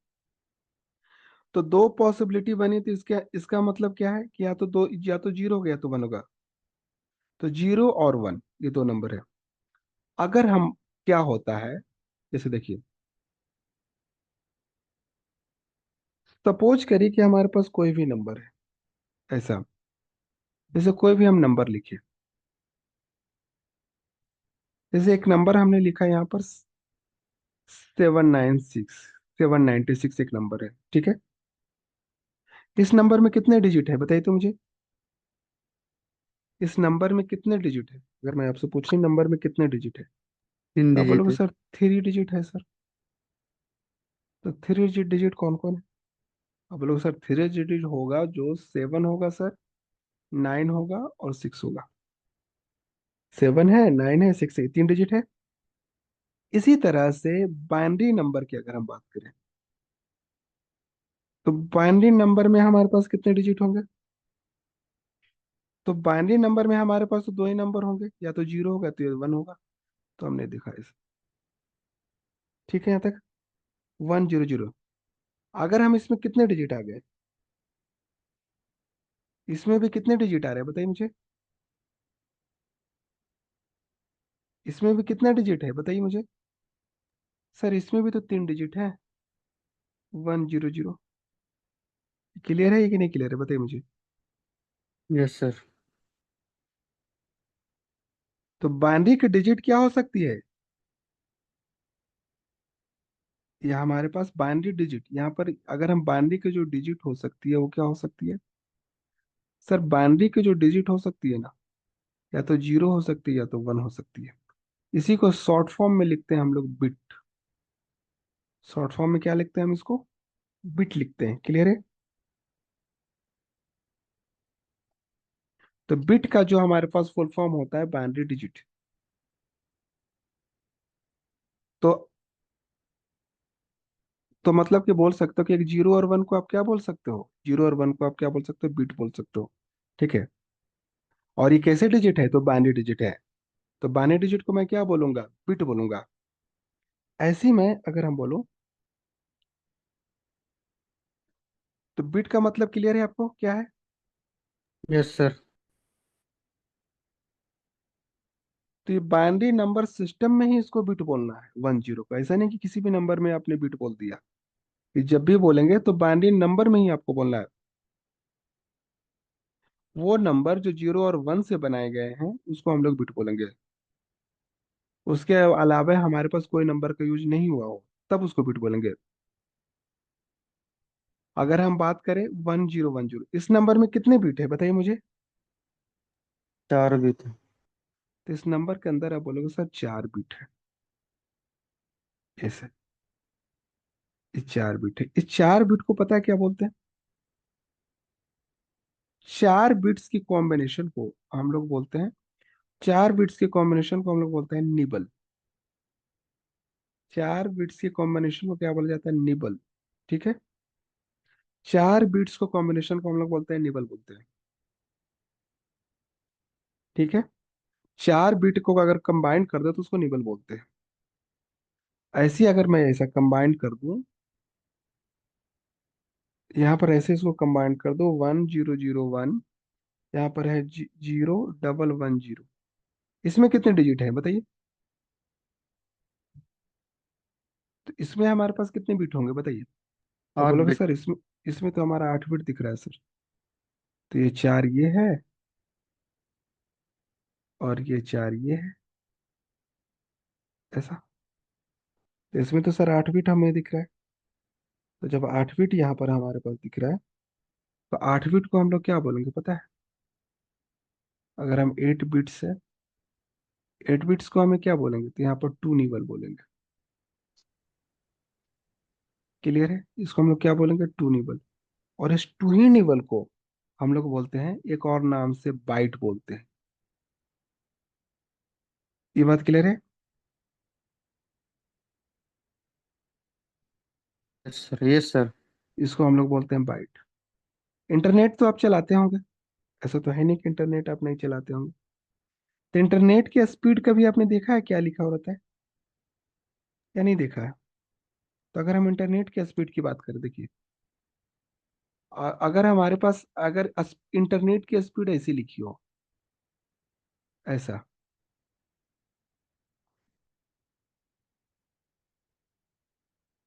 तो दो पॉसिबिलिटी बनी तो इसका इसका मतलब क्या है कि या तो दो, या तो 0 होगा या तो 1 होगा। तो 0 और 1 ये दो नंबर है। अगर हम, क्या होता है, जैसे देखिए, सपोज करिए कि हमारे पास कोई भी नंबर है ऐसा, जैसे कोई भी हम नंबर लिखे, जैसे एक नंबर हमने लिखा यहाँ पर 796, 796 एक नंबर है। ठीक है। इस नंबर में कितने डिजिट है बताइए तो मुझे। इस नंबर में कितने डिजिट है? अगर मैं आपसे पूछूं नंबर में कितने डिजिट है, तीन तो आप डिजिट बोलोगे है। सर 3 डिजिट है सर। तो 3 डिजिट डिजिट कौन कौन है? आप बोलोगे सर 3 डिजिट होगा जो 7 होगा सर, 9 होगा और 6 होगा। 7 है, 9 है, 6 है, 3 डिजिट है। इसी तरह से बाइनरी नंबर की अगर हम बात करें, तो बाइनरी नंबर में हमारे पास कितने डिजिट होंगे? तो बाइनरी नंबर में हमारे पास तो दो ही नंबर होंगे, या तो 0 होगा तो 1 होगा। तो हमने देखा इसे। ठीक है यहाँ तक, 100। अगर हम इसमें कितने डिजिट आ गए, इसमें भी कितने डिजिट आ रहे हैं बताइए मुझे। इसमें भी कितने डिजिट है बताइए मुझे। सर इसमें भी तो 3 डिजिट है, 100। क्लियर है ये कि नहीं क्लियर है बताइए मुझे। Yes sir. तो बाइनरी की डिजिट क्या हो सकती है? या हमारे पास बाइनरी डिजिट यहाँ पर, अगर हम बाइनरी की जो डिजिट हो सकती है वो क्या हो सकती है? सर बाइनरी की जो डिजिट हो सकती है ना, या तो 0 हो सकती है या तो 1 हो सकती है। इसी को शॉर्ट फॉर्म में लिखते हैं हम लोग बिट। शॉर्ट फॉर्म में क्या लिखते हैं हम इसको? बिट लिखते हैं। क्लियर है? तो बिट का जो हमारे पास फुल फॉर्म होता है बाइनरी डिजिट। तो मतलब कि बोल सकते हो कि एक 0 और 1 को आप क्या बोल सकते हो, 0 और 1 को आप क्या बोल सकते हो, बिट बोल सकते हो। ठीक है। और ये कैसे डिजिट है? तो बाइनरी डिजिट है। तो बाइनरी डिजिट को मैं क्या बोलूंगा, बिट बोलूंगा। ऐसी में अगर हम बोलो, तो बिट का मतलब क्लियर है आपको क्या है? Yes sir. तो ये बाइनरी नंबर सिस्टम में ही इसको बिट बोलना है, 1 0 का। ऐसा नहीं कि किसी भी नंबर में आपने बिट बोल दिया। कि जब भी बोलेंगे तो बाइनरी नंबर में ही आपको बोलना है। वो नंबर जो 0 और 1 से बनाए गए हैं उसको हम लोग बिट बोलेंगे। उसके अलावा हमारे पास कोई नंबर का यूज नहीं हुआ हो तब उसको बिट बोलेंगे। अगर हम बात करें 1010, इस नंबर में कितने बिट है बताइए मुझे। 4 भी थे। तो इस नंबर के अंदर आप बोलोगे सर 4 बिट है। ऐसे ये 4 बिट है। इस 4 बिट को पता है क्या बोलते हैं? 4 बिट्स की कॉम्बिनेशन को हम लोग बोलते हैं, 4 बिट्स के कॉम्बिनेशन को हम लोग बोलते हैं निबल। 4 बिट्स के कॉम्बिनेशन को क्या बोला जाता है? निबल। ठीक है। 4 बिट्स को कॉम्बिनेशन को हम लोग बोलते हैं निबल बोलते हैं। ठीक है। 4 बिट को अगर कंबाइन कर दो तो उसको निबल बोलते हैं। ऐसे ही अगर मैं ऐसा कंबाइन कर दूं, यहाँ पर ऐसे इसको कंबाइन कर दो 1001, यहाँ पर है 0110, इसमें कितने डिजिट है बताइए। तो इसमें हमारे पास कितने बिट होंगे बताइए। अब 8 बोलोगे बिट। सर इसमें इसमें तो हमारा 8 बिट दिख रहा है सर। तो ये 4 ये है और ये 4 ये है, ऐसा। तो इसमें तो सर 8 बिट हमें दिख रहा है। तो जब 8 बिट यहाँ पर हमारे पास दिख रहा है तो 8 बिट को हम लोग क्या बोलेंगे पता है? अगर हम 8 बिट्स है, 8 बिट्स को हमें क्या बोलेंगे? तो यहाँ पर टू निबल बोलेंगे। क्लियर है? इसको हम लोग क्या बोलेंगे? Two nibble. और इस टू ही निबल को हम लोग बोलते हैं एक और नाम से बाइट बोलते हैं। ये बात क्लियर है? Yes sir, yes sir. इसको हम लोग बोलते हैं बाइट। इंटरनेट तो आप चलाते होंगे, ऐसा तो है नहीं कि इंटरनेट आप नहीं चलाते होंगे। तो इंटरनेट की स्पीड कभी आपने देखा है क्या लिखा होता है या नहीं देखा है? तो अगर हम इंटरनेट की स्पीड की बात करें, देखिए, अगर हमारे पास अगर इंटरनेट की स्पीड ऐसी लिखी हो, ऐसा,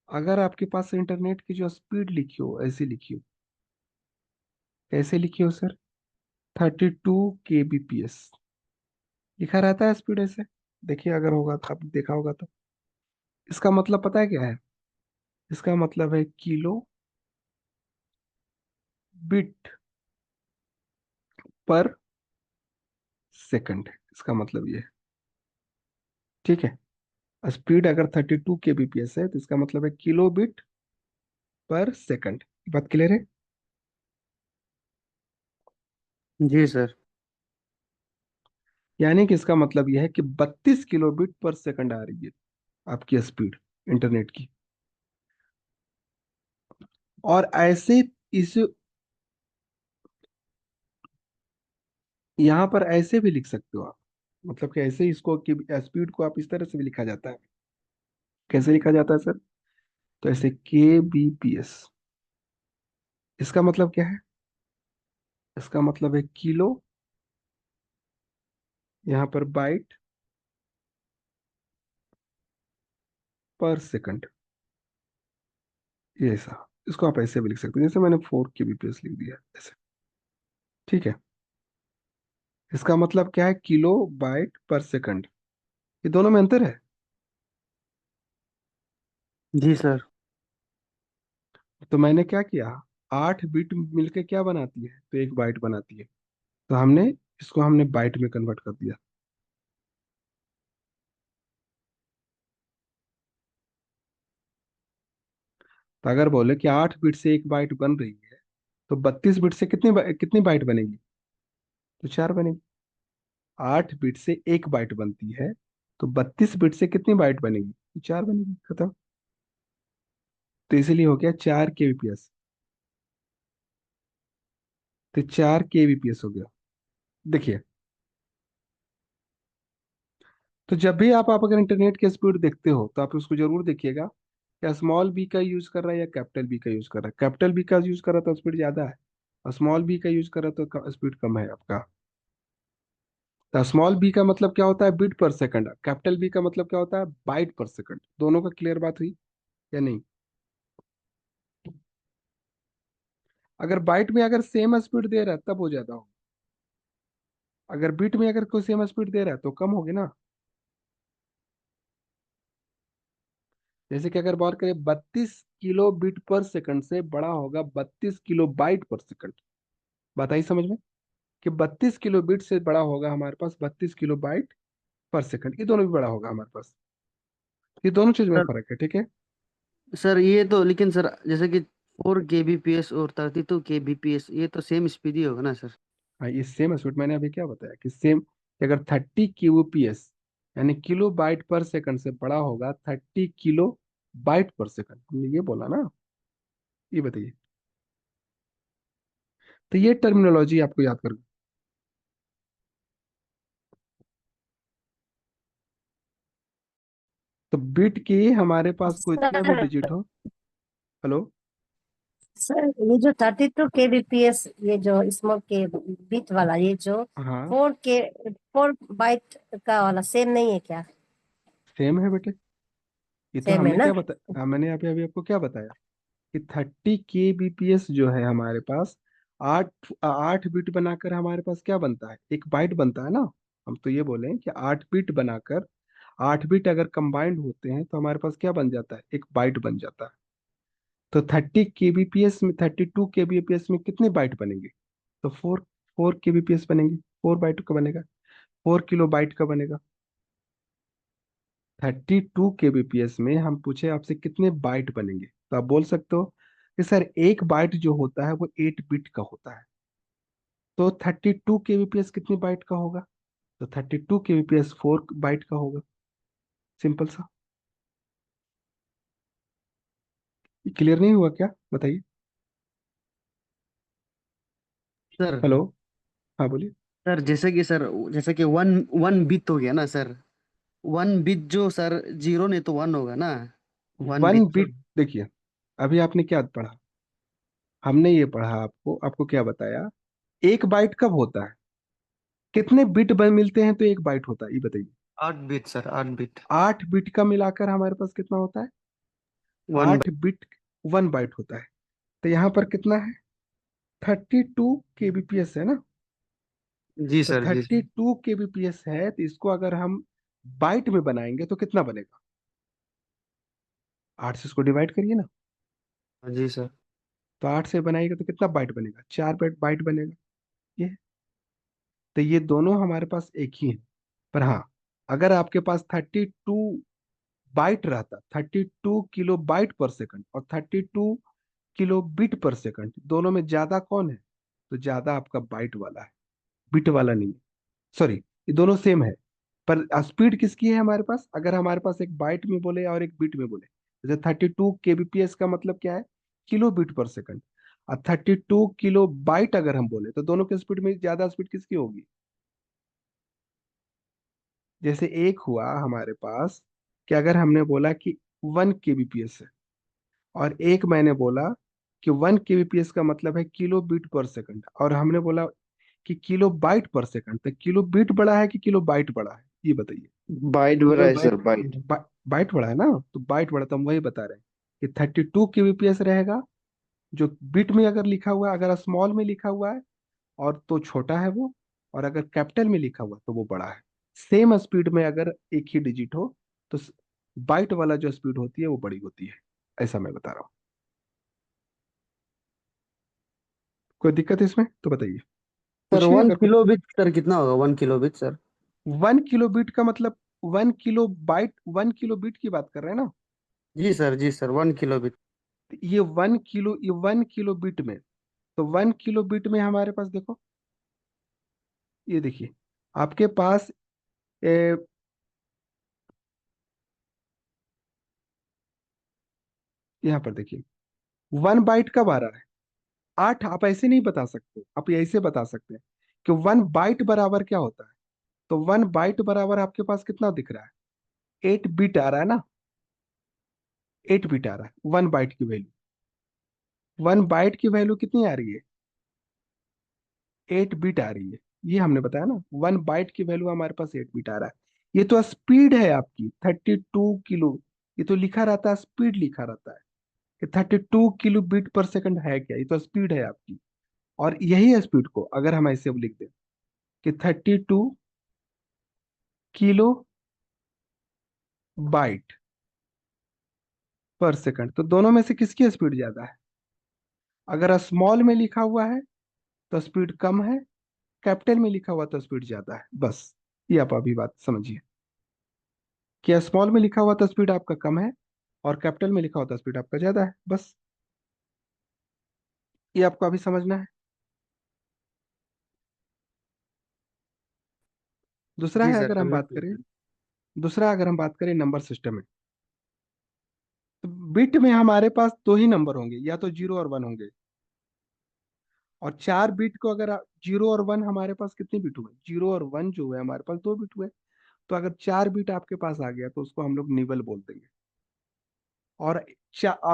अगर आपके पास इंटरनेट की जो स्पीड लिखी हो ऐसी लिखी हो, कैसे लिखी हो सर? 32 kbps लिखा रहता है स्पीड ऐसे। देखिए अगर होगा तो आपने देखा होगा तो इसका मतलब पता है क्या है? इसका मतलब है किलो बिट पर सेकंड, इसका मतलब ये है। ठीक है। स्पीड अगर 32 kbps है तो इसका मतलब है किलो बिट पर सेकंड। बात क्लियर है? जी सर। यानी कि इसका मतलब यह है कि 32 किलो बिट पर सेकंड आ रही है आपकी स्पीड इंटरनेट की। और ऐसे इस यहाँ पर ऐसे भी लिख सकते हो आप, मतलब कि ऐसे इसको कि स्पीड को आप इस तरह से भी लिखा जाता है। कैसे लिखा जाता है सर? तो ऐसे kbps, इसका मतलब क्या है? इसका मतलब है किलो, यहाँ पर बाइट पर सेकंड। ये ऐसा, इसको आप ऐसे भी लिख सकते हो जैसे मैंने 4 kbps लिख दिया ऐसे। ठीक है। इसका मतलब क्या है? किलो बाइट पर सेकंड। ये दोनों में अंतर है। जी सर। तो मैंने क्या किया, 8 बिट मिलके क्या बनाती है? तो एक बाइट बनाती है। तो हमने इसको हमने बाइट में कन्वर्ट कर दिया। तो अगर बोले कि 8 बिट से एक बाइट बन रही है तो 32 बिट से कितनी बाइट बनेगी? तो 4 बनेगी। 8 बिट से एक बाइट बनती है तो 32 बिट से कितनी बाइट बनेगी? तो 4 बनेगी, खत्म। तो इसीलिए हो गया 4 kbps। तो 4 kbps हो गया। देखिए, तो जब भी आप अगर इंटरनेट की स्पीड देखते हो तो आप उसको जरूर देखिएगा क्या स्मॉल बी का यूज कर रहा है या कैपिटल बी का यूज कर रहा है। कैपिटल बी का यूज कर रहा है तो स्पीड ज्यादा है, और स्मॉल बी का यूज कर रहा है तो स्पीड कम है आपका। तो स्मॉल बी का मतलब क्या होता है? बिट पर सेकंड। कैपिटल बी का मतलब क्या होता है? बाइट पर सेकंड। दोनों का क्लियर बात हुई या नहीं? अगर बाइट में अगर सेम स्पीड दे रहा है तब हो जाता हो। अगर बीट में अगर कोई सेम स्पीड दे रहा है तो कम होगी ना। जैसे कि अगर बात करें 32 किलो बीट पर सेकंड से बड़ा होगा 32 किलो बाइट पर सेकंड। बात आई समझ में, कि 32 किलो बीट से बड़ा होगा हमारे पास 32 किलो बाइट पर सेकंड, ये दोनों भी बड़ा होगा हमारे पास। ये दोनों चीज में सर फर्क है, ठीक है। सर ये तो लेकिन सर जैसे कि 4 kbps और 32 kbps, ये तो सेम स्पीड ही होगा ना सर? हाँ, ये सेम स्पीड मैंने अभी क्या बताया कि सेम, अगर 30 kbps यानी किलो बाइट पर सेकंड से बड़ा होगा 30 किलो बाइट पर सेकंड, हमने ये बोला ना। ये बताइए, तो ये टर्मिनोलॉजी आपको याद कर। तो बिट की हमारे पास कितने भी सर डिजिट हो। हेलो। सर ये जो 32 kbps, ये जो स्मॉल के बीट वाला, ये जो हाँ, 4 बाइट का वाला सेम नहीं है क्या? सेम है बेटे। ये तो सेम है हमने ना? क्या बताया, हाँ, मैंने अभी अभी आपको क्या बताया कि 30 kbps जो है हमारे पास, 8 8 बिट बनाकर हमारे पास क्या बनता है, एक बाइट बनता है ना। हम तो ये बोले कि 8 बिट बनाकर, 8 बिट अगर कंबाइंड होते हैं तो हमारे पास क्या बन जाता है, एक बाइट बन जाता है। तो 30 kbps में, 32 kbps में कितने बाइट बनेंगे, तो 4 4 kbps बनेंगे, 4 बाइट का बनेगा, 4 किलो बाइट का बनेगा। 32 kbps में हम पूछे आपसे कितने बाइट बनेंगे, तो आप बोल सकते हो कि सर एक बाइट जो होता है वो 8 बिट का होता है। तो 32 kbps कितनी बाइट का होगा, तो 32 kbps 4 बाइट का होगा। सिंपल सा। क्लियर नहीं हुआ क्या, बताइए। Sir hello. हाँ बोलिए। सर जैसे कि वन वन बीट हो गया ना सर। वन बीट जो सर, जीरो नहीं तो वन होगा ना? वन वन बीट जो। बिट देखिए, अभी आपने क्या पढ़ा, हमने ये पढ़ा, आपको आपको क्या बताया, एक बाइट कब होता है, कितने बिट मिलते हैं तो एक बाइट होता है, ये बताइए। 8 बिट सर, 8 बिट। 8 बिट का मिलाकर हमारे पास कितना होता है, वन। 8 बिट 1 बाइट होता है। तो यहाँ पर कितना है, 32 kbps है ना। जी तो सर, जी थर्टी सर। टू केबीपीएस है, तो इसको अगर हम बाइट में बनाएंगे तो कितना बनेगा, 8 से इसको डिवाइड करिए ना। जी सर। तो 8 से बनाएगा तो कितना बाइट बनेगा, 4 बाइट बाइट बनेगा। ये, तो ये दोनों हमारे पास एक ही है। पर हाँ, अगर आपके पास 32 बाइट रहता, 32 किलो बाइट पर सेकंड और 32 किलो बिट पर सेकंड, दोनों में ज्यादा कौन है, तो ज्यादा आपका बाइट वाला है, बिट वाला नहीं। सॉरी, ये दोनों सेम है, पर स्पीड किसकी है हमारे पास, अगर हमारे पास एक बाइट में बोले और एक बिट में बोले। जैसे 32 kbps का मतलब क्या है, किलो बिट पर सेकंड। और 32 किलो बाइट अगर हम बोले तो दोनों के स्पीड में ज्यादा स्पीड किसकी होगी। जैसे एक हुआ हमारे पास कि अगर हमने बोला कि 1 kbps है, और एक मैंने बोला कि 1 kbps का मतलब है किलो बिट पर सेकंड, और हमने बोला कि किलो बाइट पर सेकंड, तो किलो बिट बड़ा है कि किलो बाइट बड़ा है, ये बताइए। बाइट तो बड़ा जो है सर, बाइट। बाइट बड़ा है ना, तो बाइट बड़ा, तो हम वही बता रहे हैं कि 32 kbps रहेगा, जो बिट में अगर लिखा हुआ है, अगर स्मॉल में लिखा हुआ है और तो छोटा है वो, और अगर कैपिटल में लिखा हुआ है तो वो बड़ा है। सेम स्पीड में अगर एक ही डिजिट हो तो बाइट वाला जो स्पीड होती है वो बड़ी होती है, ऐसा मैं बता रहा हूँ। कोई दिक्कत है इसमें तो बताइए, सर पूछिए वन अगर कुछ। किलो बिट सर कितना होगा, 1 kilo bit sir? 1 kilo bit का मतलब 1 किलो बाइट, 1 किलो बिट की बात कर रहे हैं ना। जी सर, जी सर, 1 किलो बिट। ये 1 किलो बिट में, तो 1 किलो बिट में हमारे पास देखो, ये देखिए आपके पास ए, यहाँ पर देखिए 1 बाइट कब आ रहा है, 8। आप ऐसे नहीं बता सकते, आप ऐसे बता सकते हैं कि 1 बाइट बराबर क्या होता है। तो 1 बाइट बराबर आपके पास कितना दिख रहा है, 8 बिट आ रहा है ना। 8 बिट आ रहा है 1 बाइट की वैल्यू। 1 बाइट की वैल्यू कितनी आ रही है, 8 बिट आ रही है। ये हमने बताया ना, 1 बाइट की वैल्यू हमारे पास 8 बिट आ रहा है। ये तो स्पीड है आपकी 32 किलो, ये तो लिखा रहता है, स्पीड लिखा रहता है कि 32 किलो बिट पर सेकंड है क्या, ये तो स्पीड है आपकी। और यही स्पीड को अगर हम ऐसे लिख दें कि 32 किलो बाइट पर सेकंड, तो दोनों में से किसकी स्पीड ज्यादा है? अगर स्मॉल में लिखा हुआ है तो स्पीड कम है, कैपिटल में लिखा हुआ तो स्पीड ज्यादा है, बस। ये आप अभी बात समझिए कि स्मॉल में लिखा हुआ तो स्पीड आपका कम है और कैपिटल में लिखा हुआ तो स्पीड आपका ज्यादा है, बस। ये आपको अभी समझना है। दूसरा जी है, सर, अगर हम समझ बात करें, गया। दूसरा अगर हम बात करें नंबर सिस्टम में, तो बिट में हमारे पास दो ही नंबर होंगे, या तो 0 और 1 होंगे। और 4 बिट को अगर 0 और 1, हमारे पास कितने बिट हुए? 0 और 1 जो है हमारे पास 2 बिट हुए। तो अगर 4 बिट आपके पास आ गया तो उसको हम लोग निबल बोल देंगे। और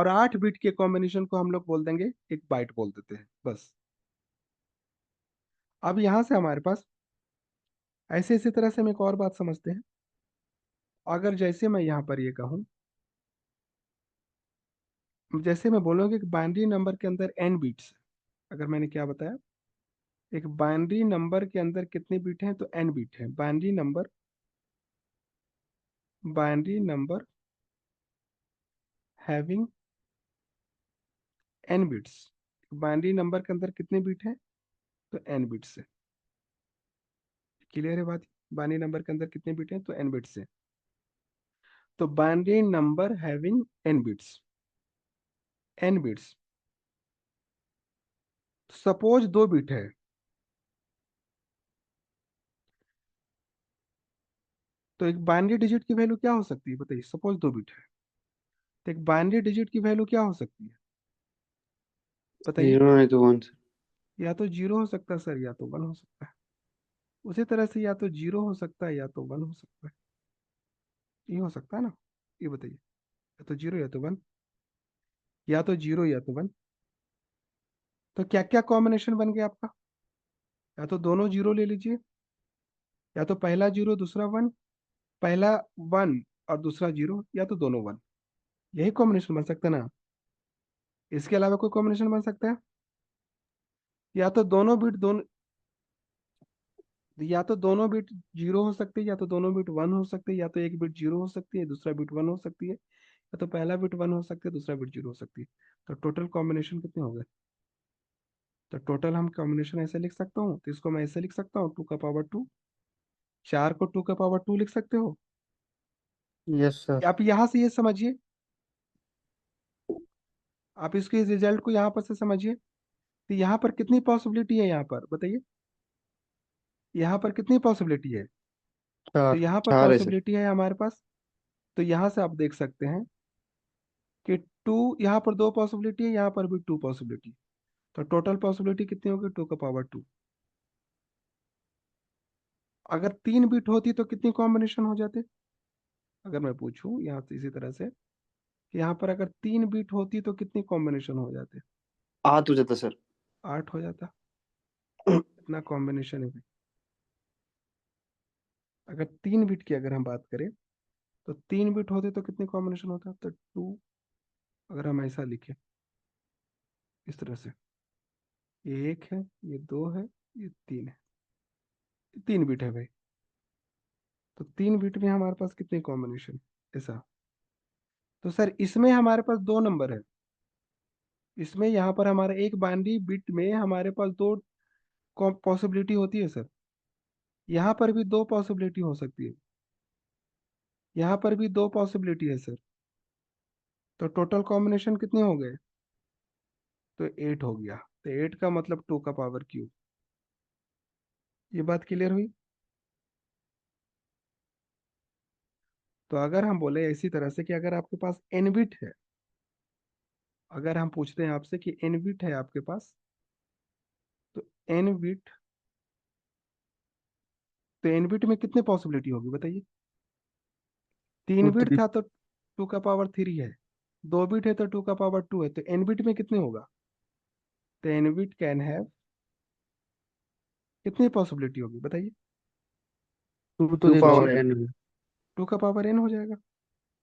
8 बिट के कॉम्बिनेशन को हम लोग बोल देंगे एक बाइट बोल देते हैं, बस। अब यहां से हमारे पास ऐसे इसी तरह से हम एक और बात समझते हैं। अगर जैसे मैं यहाँ पर ये कहूँ, जैसे मैं बोलूँगा कि बाइनरी नंबर के अंदर n बिट्स, अगर मैंने क्या बताया, एक बाइनरी नंबर के अंदर कितने बिट हैं? तो n बिट है। Binary number having n bits. Binary number के अंदर कितने बिट हैं? तो n बिट्स है। क्लियर है बात? बाइनरी नंबर के अंदर कितने बिट हैं? तो n बिट्स है। तो binary number having n bits, suppose 2 bit है, तो एक बाइनरी डिजिट की वैल्यू क्या हो सकती है बताइए? सपोज 2 बिट है, तो एक बाइनरी डिजिट की वैल्यू क्या हो सकती है बताइए? 0 नहीं तो 1 सर। या तो 0 हो सकता है सर, या तो 1 हो सकता है। उसी तरह से या तो 0 हो सकता है, या तो 1 हो सकता है। ये हो सकता है ना? ये बताइए, या तो 0 या तो 1, या तो 0 या तो 1। तो क्या क्या कॉम्बिनेशन बन गया आपका? या तो दोनों 0 ले लीजिए, या तो पहला 0 दूसरा 1, पहला 1 और दूसरा 0, या तो दोनों 1। यही कॉम्बिनेशन बन सकता है ना? इसके अलावा कोई कॉम्बिनेशन बन सकता है? या तो दोनों बिट दोनों या तो दोनों बिट 0 हो सकती है, या तो दोनों बिट 1 हो सकती है, या तो एक बिट 0 हो सकती है, दूसरा बिट 1 हो सकती है, या तो पहला बिट 1 हो सकती है, दूसरा बिट 0 हो सकती है। तो टोटल कॉम्बिनेशन कितने हो गए? तो टोटल हम कॉम्बिनेशन ऐसे लिख सकता हूँ, तो इसको मैं ऐसे लिख सकता हूँ, 2 का पावर 2। 4 को 2 का पावर 2 लिख सकते हो। Yes sir. आप यहाँ से ये समझिए, आप इसके रिजल्ट को यहाँ पर से समझिए, तो यहाँ पर कितनी पॉसिबिलिटी है? यहाँ पर बताइए, यहाँ पर कितनी पॉसिबिलिटी है? तो 4। यहाँ पर 4 है सर। पॉसिबिलिटी है हमारे पास। तो यहाँ से आप देख सकते हैं कि 2, यहाँ पर 2 पॉसिबिलिटी है, यहाँ पर भी 2 पॉसिबिलिटी। तो टोटल पॉसिबिलिटी कितनी होगी? 2 का पावर 2। अगर 3 बिट होती तो कितनी कॉम्बिनेशन हो जाते? अगर मैं पूछूं यहाँ से इसी तरह से कि यहाँ पर अगर 3 बिट होती तो कितनी कॉम्बिनेशन हो जाते? 8 हो जाता सर। 8 हो जाता। इतना कॉम्बिनेशन है भाई। अगर 3 बिट की अगर हम बात करें, तो 3 बिट होते तो कितने कॉम्बिनेशन होता? तो 2। अगर हम ऐसा लिखें इस तरह से, ये 1 है, ये 2 है, ये 3 है, 3 बिट है भाई। तो 3 बिट में हमारे पास कितने कॉम्बिनेशन? ऐसा। तो सर इसमें हमारे पास 2 नंबर है। इसमें यहाँ पर हमारा एक बाइनरी बिट में हमारे पास 2 पॉसिबिलिटी होती है सर। यहाँ पर भी 2 पॉसिबिलिटी हो सकती है, यहाँ पर भी 2 पॉसिबिलिटी है सर। तो टोटल कॉम्बिनेशन कितने हो गए? तो 8 हो गया। तो 8 का मतलब 2 का पावर 3। ये बात क्लियर हुई? तो अगर हम बोले इसी तरह से कि अगर आपके पास n बिट है, अगर हम पूछते हैं आपसे कि n बिट है आपके पास, तो n बिट, तो n बिट में कितने पॉसिबिलिटी होगी बताइए? 3 बिट 3। था तो 2 का पावर 3 है, 2 बिट है तो 2 का पावर 2 है, तो n बिट में कितने होगा? तो n बिट कैन हैव कितनी पॉसिबिलिटी होगी बताइए? 2 तो 2 दे दो पावर सर, एन। n में। 2 का पावर n हो जाएगा।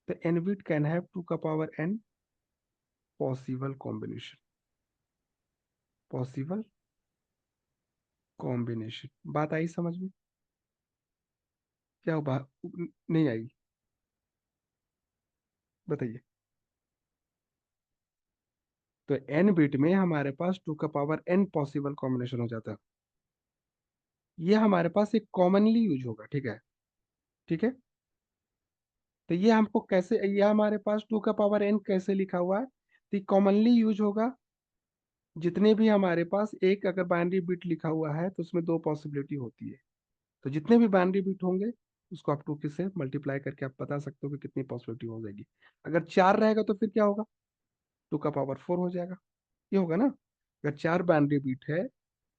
तो n बिट कैन हैव 2 का power n possible combination. Possible combination. बात आई समझ में? क्या बात नहीं आई? बताइए। तो n बिट में हमारे पास 2 का पावर n पॉसिबल कॉम्बिनेशन हो जाता है। ये हमारे पास एक कॉमनली यूज होगा, ठीक है? ठीक है। तो ये हमको कैसे, ये हमारे पास 2 का पावर n कैसे लिखा हुआ है? तो कॉमनली यूज होगा जितने भी हमारे पास, एक अगर बाइनरी बिट लिखा हुआ है तो उसमें 2 पॉसिबिलिटी होती है। तो जितने भी बाइनरी बिट होंगे उसको आप 2 से मल्टीप्लाई करके आप बता सकते हो कि कितनी पॉसिबिलिटी हो जाएगी। अगर 4 रहेगा तो फिर क्या होगा? 2 का पावर 4 हो जाएगा। ये होगा ना? अगर 4 बाइनरी बिट है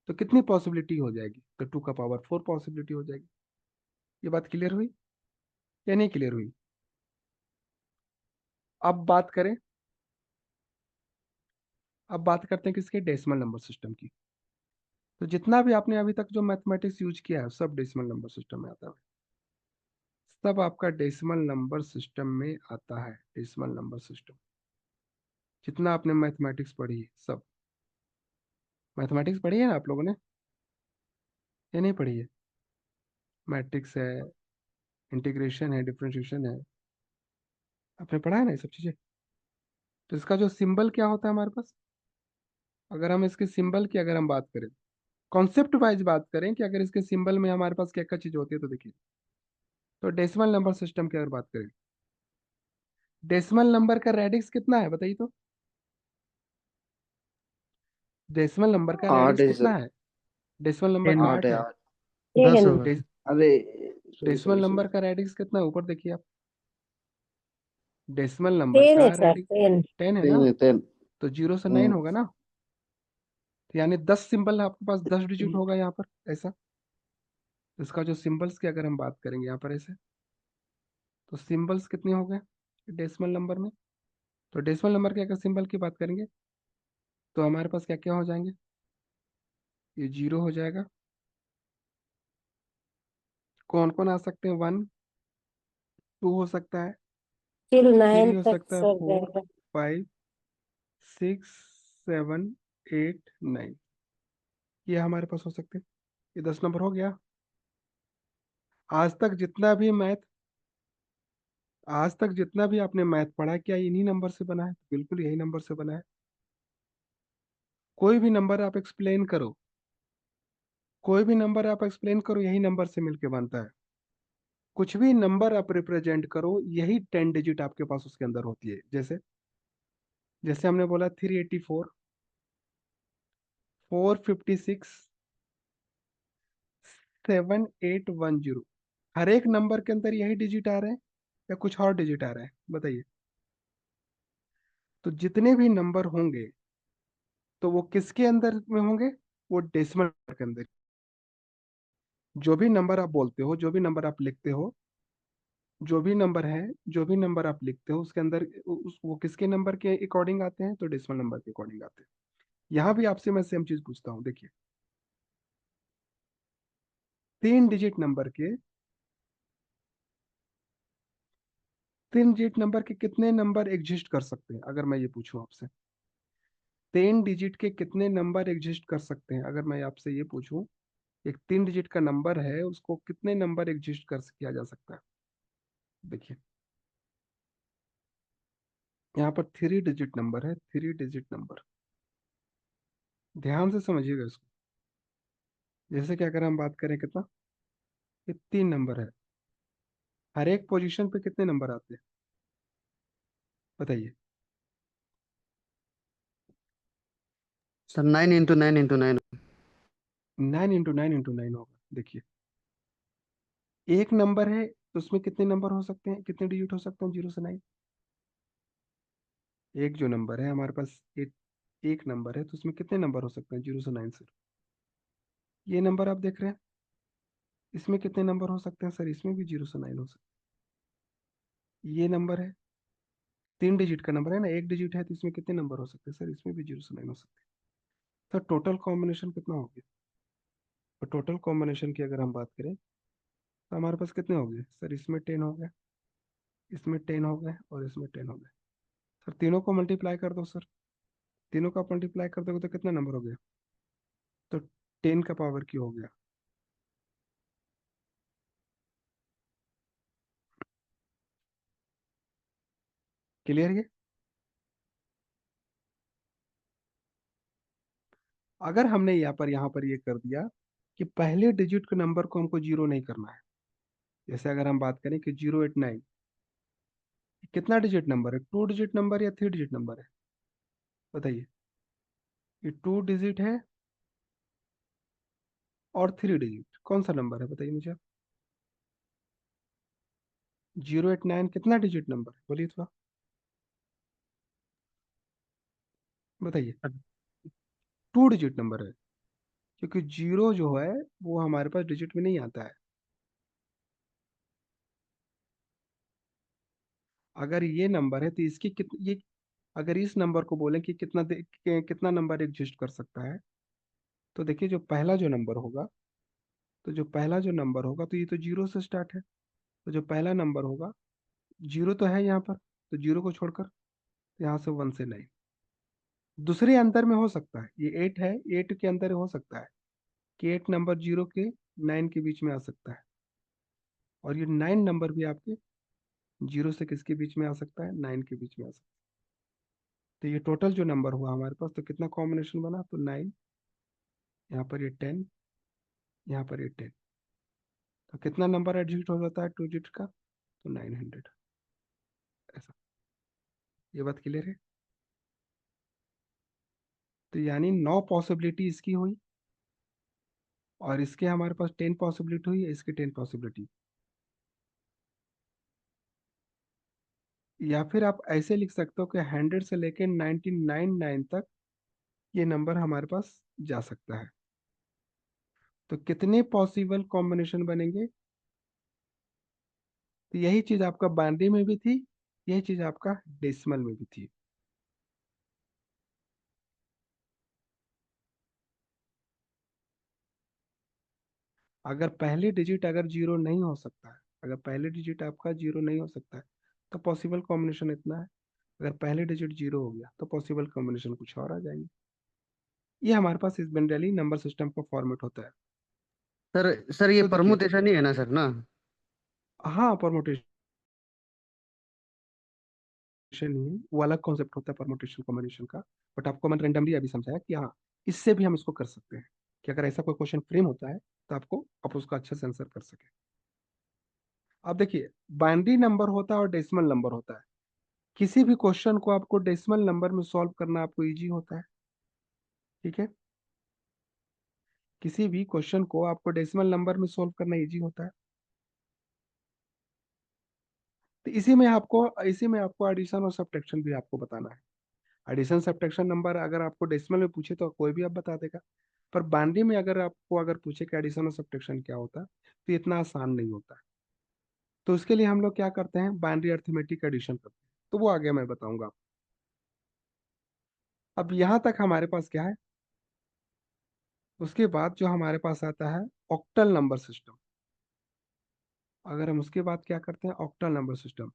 तो कितनी पॉसिबिलिटी हो जाएगी? तो 2 का पावर 4 पॉसिबिलिटी हो जाएगी। ये बात क्लियर हुई या नहीं क्लियर हुई? अब बात करें, अब बात करते हैं किसके? डेसिमल नंबर सिस्टम की। तो जितना भी आपने अभी तक जो मैथमेटिक्स यूज किया है सब डेसिमल नंबर सिस्टम में आता है। सब आपका डेसिमल नंबर सिस्टम में आता है। डेसिमल नंबर सिस्टम जितना आपने मैथमेटिक्स पढ़ी है सब। मैथमेटिक्स पढ़ी है ना आप लोगों ने या नहीं पढ़ी है? मैट्रिक्स है, इंटीग्रेशन है, डिफरेंशिएशन है, आपने पढ़ा है ना ये सब चीजें? तो इसका जो सिंबल क्या होता है हमारे पास, अगर हम इसके सिंबल की अगर हम बात करें, कॉन्सेप्ट वाइज बात करें कि अगर इसके सिंबल में हमारे पास क्या क्या चीज होती है, तो देखिए। तो डेसिमल नंबर सिस्टम की अगर बात करें, डेसिमल नंबर का रेडिक्स कितना है बताइए तो? डेसिमल नंबर का 8 रेडिक्स है कितना सर। है? Decimal number 10। 8 आठ है है। 8। 10 10। होगा। डेस, अरे sorry decimal sorry number sorry. का रेडिक्स कितना है ऊपर देखिए आप। डेसिमल नंबर 10 का है सर, रेडिक्स 10। 10 है ना? 10 है 10। तो 0 से 9 हम्म। होगा ना? तो यानी 10 सिंबल आपके पास, 10 डिजिट होगा यहाँ पर ऐसा। इसका जो सिंबल्स की अगर हम बात करेंगे यहाँ पर ऐसे, तो सिंबल्स कितने हो गए डेसिमल नंबर में? तो डेसिमल नंबर के अगर सिंबल की बात करेंगे तो हमारे पास क्या क्या हो जाएंगे? ये 0 हो जाएगा। कौन कौन आ सकते हैं? 1, 2 हो सकता है, फिर 3 9 हो तक सकता है, सर 4, रहेगा। 5, 6, 7, 8, 9, ये हमारे पास हो सकते हैं। ये 10 नंबर हो गया। आज तक जितना भी मैथ, आज तक जितना भी आपने मैथ पढ़ा है, क्या इन्हीं नंबर से बना है? बिल्कुल यही नंबर से बना है। कोई भी नंबर आप एक्सप्लेन करो, कोई भी नंबर आप एक्सप्लेन करो, यही नंबर से मिलके बनता है। कुछ भी नंबर आप रिप्रेजेंट करो, यही 10 डिजिट आपके पास उसके अंदर होती है। जैसे जैसे हमने बोला 384, 456, 7810, हर एक नंबर के अंदर यही डिजिट आ रहे हैं या कुछ और डिजिट आ रहे हैं बताइए? तो जितने भी नंबर होंगे तो वो किसके अंदर में होंगे? वो डेसिमल के अंदर। जो भी नंबर आप बोलते हो, जो भी नंबर आप लिखते हो, जो भी नंबर है, जो भी नंबर आप लिखते हो उसके अंदर वो किसके नंबर के अकॉर्डिंग आते हैं? तो डेसिमल नंबर के अकॉर्डिंग आते हैं। यहाँ भी आपसे मैं सेम चीज पूछता हूँ, देखिए। 3 डिजिट नंबर के, 3 डिजिट नंबर के कितने नंबर एग्जिस्ट कर सकते हैं अगर मैं ये पूछूं आपसे? 3 डिजिट के कितने नंबर एग्जिस्ट कर सकते हैं अगर मैं आपसे ये पूछूं? एक 3 डिजिट का नंबर है, उसको कितने नंबर एग्जिस्ट कर किया जा सकता है? देखिए, यहाँ पर 3 डिजिट नंबर है, 3 डिजिट नंबर। ध्यान से समझिएगा इसको। जैसे कि अगर हम बात करें कितना, ये 3 नंबर है, हर एक पोजीशन पे कितने नंबर आते हैं बताइए? सर 9 × 9 × 9। 9 × 9 × 9 होगा। देखिए, एक नंबर है तो उसमें कितने नंबर हो सकते हैं, कितने डिजिट हो सकते हैं 0 से 9? एक जो नंबर है हमारे पास, एक नंबर है तो उसमें कितने नंबर हो सकते हैं 0 से 9 सर? ये नंबर आप देख रहे हैं, इसमें कितने नंबर हो सकते हैं सर? इसमें भी 0 से 9 हो सकते हैं। ये नंबर है, 3 डिजिट का नंबर है ना, एक डिजिट है तो इसमें कितने नंबर हो सकते हैं सर? इसमें भी 0 से 9 हो सकते हैं। सर टोटल कॉम्बिनेशन कितना हो गया? तो टोटल कॉम्बिनेशन की अगर हम बात करें तो हमारे पास कितने हो गए सर? इसमें 10 हो गए, इसमें 10 हो गए और इसमें 10 हो गए। सर तीनों को मल्टीप्लाई कर दो सर, तीनों का मल्टीप्लाई कर दोगे तो कितना नंबर हो गया? तो 10 का पावर क्यों हो गया? क्लियर ये? अगर हमने यहाँ पर ये कर दिया कि पहले डिजिट के नंबर को हमको जीरो नहीं करना है, जैसे अगर हम बात करें कि 089, कितना डिजिट नंबर है? 2 डिजिट नंबर या 3 डिजिट नंबर है? बताइए। ये 2 डिजिट है और 3 डिजिट, कौन सा नंबर है बताइए मुझे आप। 089 कितना डिजिट नंबर है बोलिए थोड़ा, बताइए। 2 डिजिट नंबर है, क्योंकि जीरो जो है वो हमारे पास डिजिट में नहीं आता है। अगर ये नंबर है तो इसकी ये, अगर इस नंबर को बोलें कि कितना नंबर एग्जिस्ट कर सकता है, तो देखिए जो पहला जो नंबर होगा, तो जो पहला जो नंबर होगा तो ये तो जीरो से स्टार्ट है, तो जो पहला नंबर होगा, जीरो तो है यहाँ पर, तो जीरो को छोड़कर यहाँ से 1 से 9, दूसरे अंतर में हो सकता है ये 8 है, 8 के अंदर हो सकता है कि 8 नंबर 0 के 9 के बीच में आ सकता है, और ये 9 नंबर भी आपके 0 से किसके बीच में आ सकता है? 9 के बीच में आ सकता है। तो ये टोटल जो नंबर हुआ हमारे पास, तो कितना कॉम्बिनेशन बना? तो 9, यहाँ पर ये 10, यहाँ पर ये 10, तो कितना नंबर एडजिट हो जाता है 2 डिजिट का? तो 900। ऐसा, ये बात क्लियर है? तो यानी 9 पॉसिबिलिटी इसकी हुई, और इसके हमारे पास 10 पॉसिबिलिटी हुई, इसकी 10 पॉसिबिलिटी। या फिर आप ऐसे लिख सकते हो कि 100 से लेके 99 तक ये नंबर हमारे पास जा सकता है। तो कितने पॉसिबल कॉम्बिनेशन बनेंगे? तो यही चीज आपका बाइनरी में भी थी, यही चीज आपका डेसिमल में भी थी। अगर पहली डिजिट अगर जीरो नहीं हो सकता है, अगर पहले डिजिट आपका जीरो नहीं हो सकता है, तो पॉसिबल कॉम्बिनेशन इतना है। अगर पहले डिजिट जीरो हो गया तो पॉसिबल कॉम्बिनेशन कुछ और आ जाएंगे। ये हमारे पास इस जनरली नंबर सिस्टम का फॉर्मेट होता है। सर सर ये तो देखिए, परमुटेशन ही है ना सर ना? हाँ परमोटेशन ही है, वो अलग कॉन्सेप्ट होता है परमोटेशन कॉम्बिनेशन का। बट आपको मैंने रेंडमली अभी समझाया कि हाँ, इससे भी हम इसको कर सकते हैं, कि अगर ऐसा कोई क्वेश्चन फ्रेम होता है तो आपको आप उसका अच्छे से आंसर कर सके। अब देखिए, बाइनरी नंबर होता है और डेसिमल नंबर होता है। किसी भी क्वेश्चन को आपको डेसिमल नंबर में सॉल्व करना आपको इजी होता है, ठीक है? किसी भी क्वेश्चन को आपको डेसिमल नंबर में सॉल्व करना इजी होता है। तो इसी में आपको एडिशन और सब्ट्रैक्शन भी आपको बताना है। एडिशन सब्ट्रैक्शन नंबर अगर आपको डेसिमल में पूछे तो कोई भी आप बता देगा, पर बाइनरी में अगर पूछे कि एडिशन और सब्ट्रैक्शन क्या होता है, तो इतना आसान नहीं होता है। तो उसके लिए हम लोग क्या करते हैं? बाइनरी अर्थमेटिक एडिशन करते हैं, तो वो आगे मैं बताऊंगा। अब यहाँ तक हमारे पास क्या है? उसके बाद जो हमारे पास आता है ऑक्टल नंबर सिस्टम। अगर हम उसके बाद क्या करते हैं? Octal number system.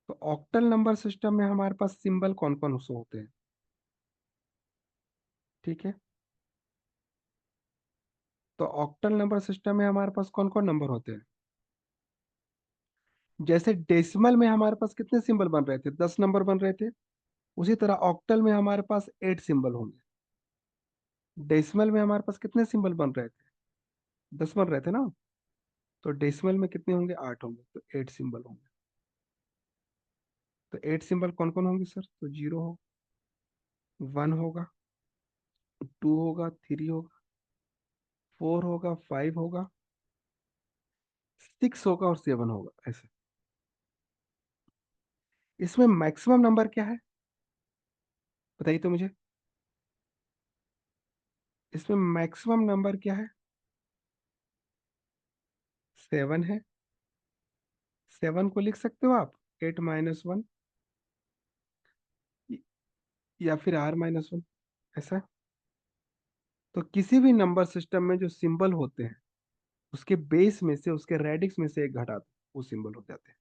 तो ऑक्टल नंबर सिस्टम में हमारे पास सिंबल कौन कौन से होते हैं? ठीक है, तो ऑक्टल नंबर सिस्टम में हमारे पास कौन कौन नंबर होते हैं? जैसे डेसिमल में हमारे पास कितने सिंबल बन रहे थे? 10 नंबर बन रहे थे। उसी तरह ऑक्टल में हमारे पास 8 सिंबल होंगे। डेसिमल में हमारे पास कितने सिंबल बन रहे थे? 10 बन रहे थे ना। तो डेसिमल में कितने होंगे? 8 होंगे, तो 8 सिंबल होंगे। तो 8 सिंबल कौन कौन होंगे सर? तो 0 हो, 1 होगा, 2 होगा, 3 होगा, 4 होगा, 5 होगा, 6 होगा और 7 होगा, ऐसे। इसमें मैक्सिमम नंबर क्या है बताइए तो मुझे। इसमें मैक्सिमम नंबर क्या है? 7 है। 7 को लिख सकते हो आप 8 - 1, या फिर R - 1, ऐसा। तो किसी भी नंबर सिस्टम में जो सिंबल होते हैं, उसके बेस में से, उसके रेडिक्स में से एक घटा दो, वो सिंबल हो जाते हैं।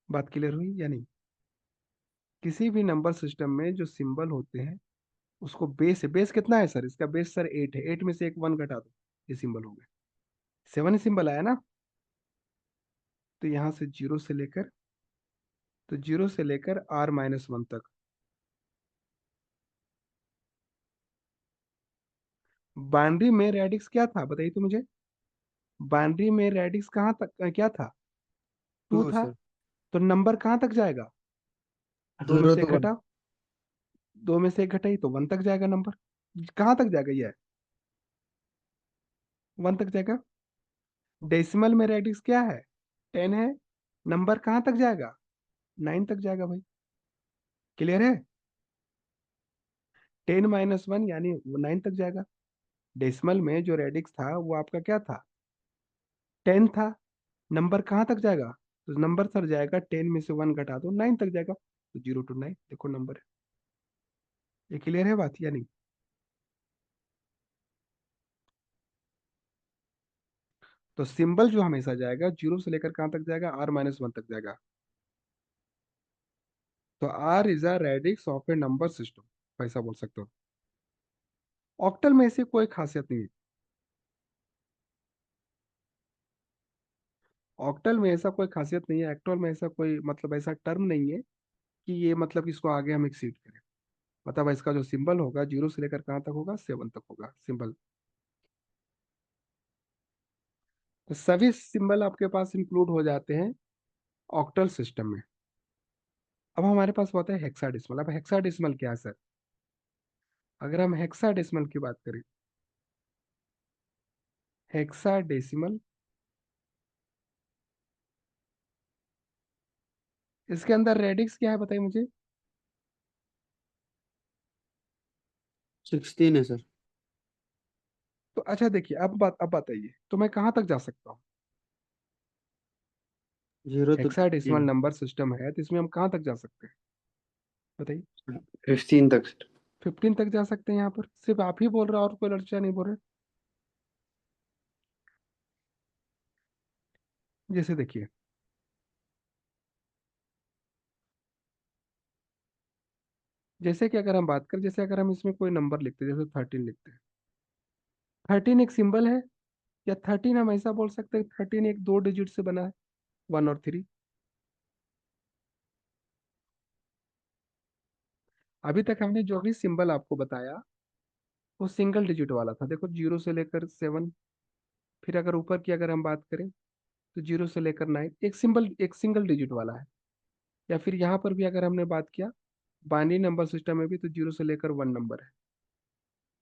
बात क्लियर हुई या नहीं? किसी भी नंबर सिस्टम में जो सिंबल होते हैं, उसको बेस है, बेस कितना है सर, इसका बेस सर 8 है, 8 में से एक 1 घटा दो, ये सिंबल हो गया, 7 सिंबल आया ना। तो यहाँ से जीरो से लेकर R-1 तक। बाउंड्री में रेडिक्स क्या था बताइए तो मुझे, बाउंड्री में रेडिक्स कहाँ तक क्या था, 2 2 था। सर। तो नंबर कहाँ तक जाएगा, दो में 0 से तो एक 1। घटाओ, 2 में से एक घटाई तो 1 तक जाएगा नंबर। कहाँ तक जाएगा ये, 1 तक जाएगा। डेसिमल में रेडिक्स क्या है, 10 है, नंबर कहाँ तक जाएगा, 9 तक जाएगा भाई। क्लियर है, 10 - 1 यानी 9 तक जाएगा। डेसिमल में जो रेडिक्स था वो आपका क्या था, 10 था, नंबर कहाँ तक जाएगा, तो नंबर सर जाएगा 10 में से 1 घटा दो 9 तक जाएगा, तो 0 to 9 देखो नंबर है। ये क्लियर है बात या नहीं। तो सिंबल जो हमेशा जाएगा 0 से लेकर कहाँ तक जाएगा, R-1 तक जाएगा। तो R is a radix of A number system, ऐसा बोल सकते हो। ऑक्टल में ऐसी कोई खासियत नहीं है, ऑक्टल में ऐसा कोई खासियत नहीं है, एक्टोल में ऐसा कोई मतलब ऐसा टर्म नहीं है कि ये मतलब इसको आगे हम एक्सीड करें। मतलब इसका जो सिंबल होगा 0 से लेकर कहाँ तक होगा, 7 तक होगा सिंबल। तो सभी सिंबल आपके पास इंक्लूड हो जाते हैं ऑक्टल सिस्टम में। अब हमारे पास होता है हेक्साडेसिमल। अब हेक्साडेसिमल क्या है सर, अगर हम हेक्साडेसिमल की बात करें, हेक्साडेसिमल इसके अंदर रेडिक्स क्या है बताइए मुझे। 16 है सर। तो अच्छा देखिए, अब बताइए तो मैं कहाँ तक जा सकता हूँ। 0 तो हेक्साडेसिमल नंबर सिस्टम है तो इसमें हम कहाँ तक जा सकते हैं बताइए। 15 तक सर। 15 तक जा सकते हैं, यहाँ पर सिर्फ आप ही बोल रहे हो और कोई लड़का नहीं बोल रहे। जैसे देखिए, जैसे कि अगर हम बात करें, जैसे अगर हम इसमें कोई नंबर लिखते हैं, जैसे 13 लिखते हैं, 13 एक सिंबल है, या 13 हम ऐसा बोल सकते हैं 13 एक 2 डिजिट से बना है, 1 और 3। अभी तक हमने जो भी सिंबल आपको बताया वो सिंगल डिजिट वाला था, देखो 0 से लेकर 7। फिर अगर ऊपर की अगर हम बात करें तो 0 से लेकर 9, एक सिंगल डिजिट वाला है। या फिर यहाँ पर भी अगर हमने बात किया बाइनरी नंबर सिस्टम में भी, तो 0 से लेकर 1 नंबर है,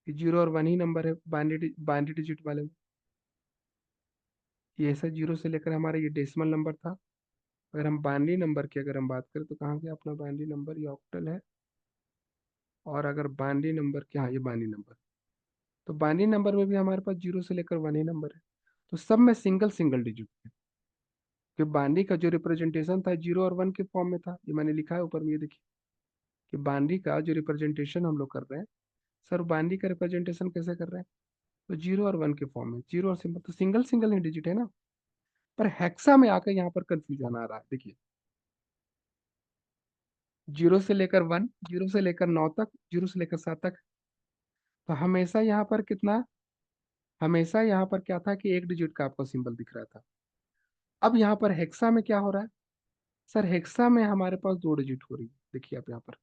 0 और 1 ही नंबर है बाइनरी डिजिट वाले में। ये ऐसा 0 से लेकर हमारा ये डेसिमल नंबर था। अगर हम बाइनरी नंबर की अगर हम बात करें तो कहाँ गया अपना बाइनरी नंबर, ये ऑक्टल है। और अगर बाइनरी नंबर क्या, हाँ ये बाइनरी नंबर, तो बाइनरी नंबर में भी हमारे पास 0 से लेकर 1 ही नंबर है। तो सब में सिंगल सिंगल डिजिट है, कि बाइनरी का जो रिप्रेजेंटेशन था 0 और 1 के फॉर्म में था, ये मैंने लिखा है ऊपर में, ये देखिए कि बाइनरी का जो रिप्रेजेंटेशन हम लोग कर रहे हैं, सर बाइनरी का रिप्रेजेंटेशन कैसे कर रहे हैं, तो 0 और 1 के फॉर्म में, जीरो और सिंबल तो सिंगल सिंगल ही डिजिट है ना। पर हेक्सा में आकर यहाँ पर कंफ्यूजन आ रहा है, देखिए 0 से लेकर 1, 0 से लेकर 9 तक, 0 से लेकर 7 तक। तो हमेशा यहाँ पर कितना, हमेशा यहाँ पर क्या था कि एक डिजिट का आपको सिंबल दिख रहा था। अब यहाँ पर हेक्सा में क्या हो रहा है, सर हेक्सा में हमारे पास 2 डिजिट हो रही है, देखिए आप यहाँ पर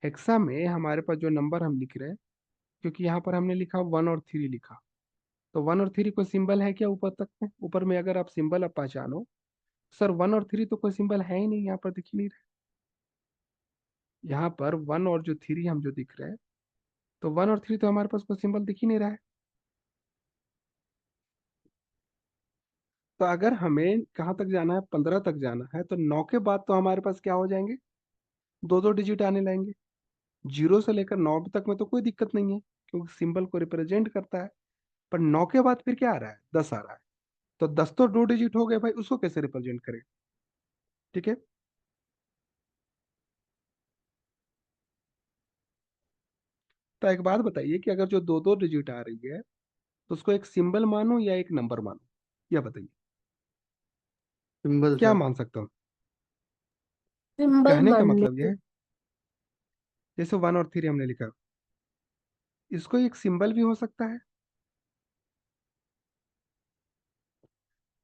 हेक्सा में हमारे पास जो नंबर हम लिख रहे हैं, क्योंकि यहाँ पर हमने लिखा 1 और 3 लिखा, तो 1 और 3 कोई सिंबल है क्या ऊपर तक में, ऊपर में अगर आप सिंबल आप पहचानो, सर 1 और 3 तो कोई सिंबल है ही नहीं, यहाँ पर दिख ही नहीं रहा। यहाँ पर 1 और जो 3 हम जो दिख रहे हैं, तो 1 और 3 तो हमारे पास कोई सिंबल दिख ही नहीं रहा है। तो अगर हमें कहाँ तक जाना है, 15 तक जाना है, तो 9 के बाद तो हमारे पास क्या हो जाएंगे, 2 2 डिजिट आने लगेंगे। 0 से लेकर 9 तक में तो कोई दिक्कत नहीं है, क्योंकि सिंबल को रिप्रेजेंट करता है। पर 9 के बाद फिर क्या आ रहा है, 10 आ रहा है। तो 10 तो 2 डिजिट हो गए भाई, उसको कैसे रिप्रेजेंट करें। ठीक है, तो एक बात बताइए कि अगर जो 2 2 डिजिट आ रही है, तो उसको एक सिंबल मानो या एक नंबर मानो, या बताइए सिंबल क्या सर। मान सकता हूँ। सिंबल कहने का मान मतलब यह लीजिए। है, जैसे 1 और 3 हमने लिखा, इसको एक सिंबल भी हो सकता है,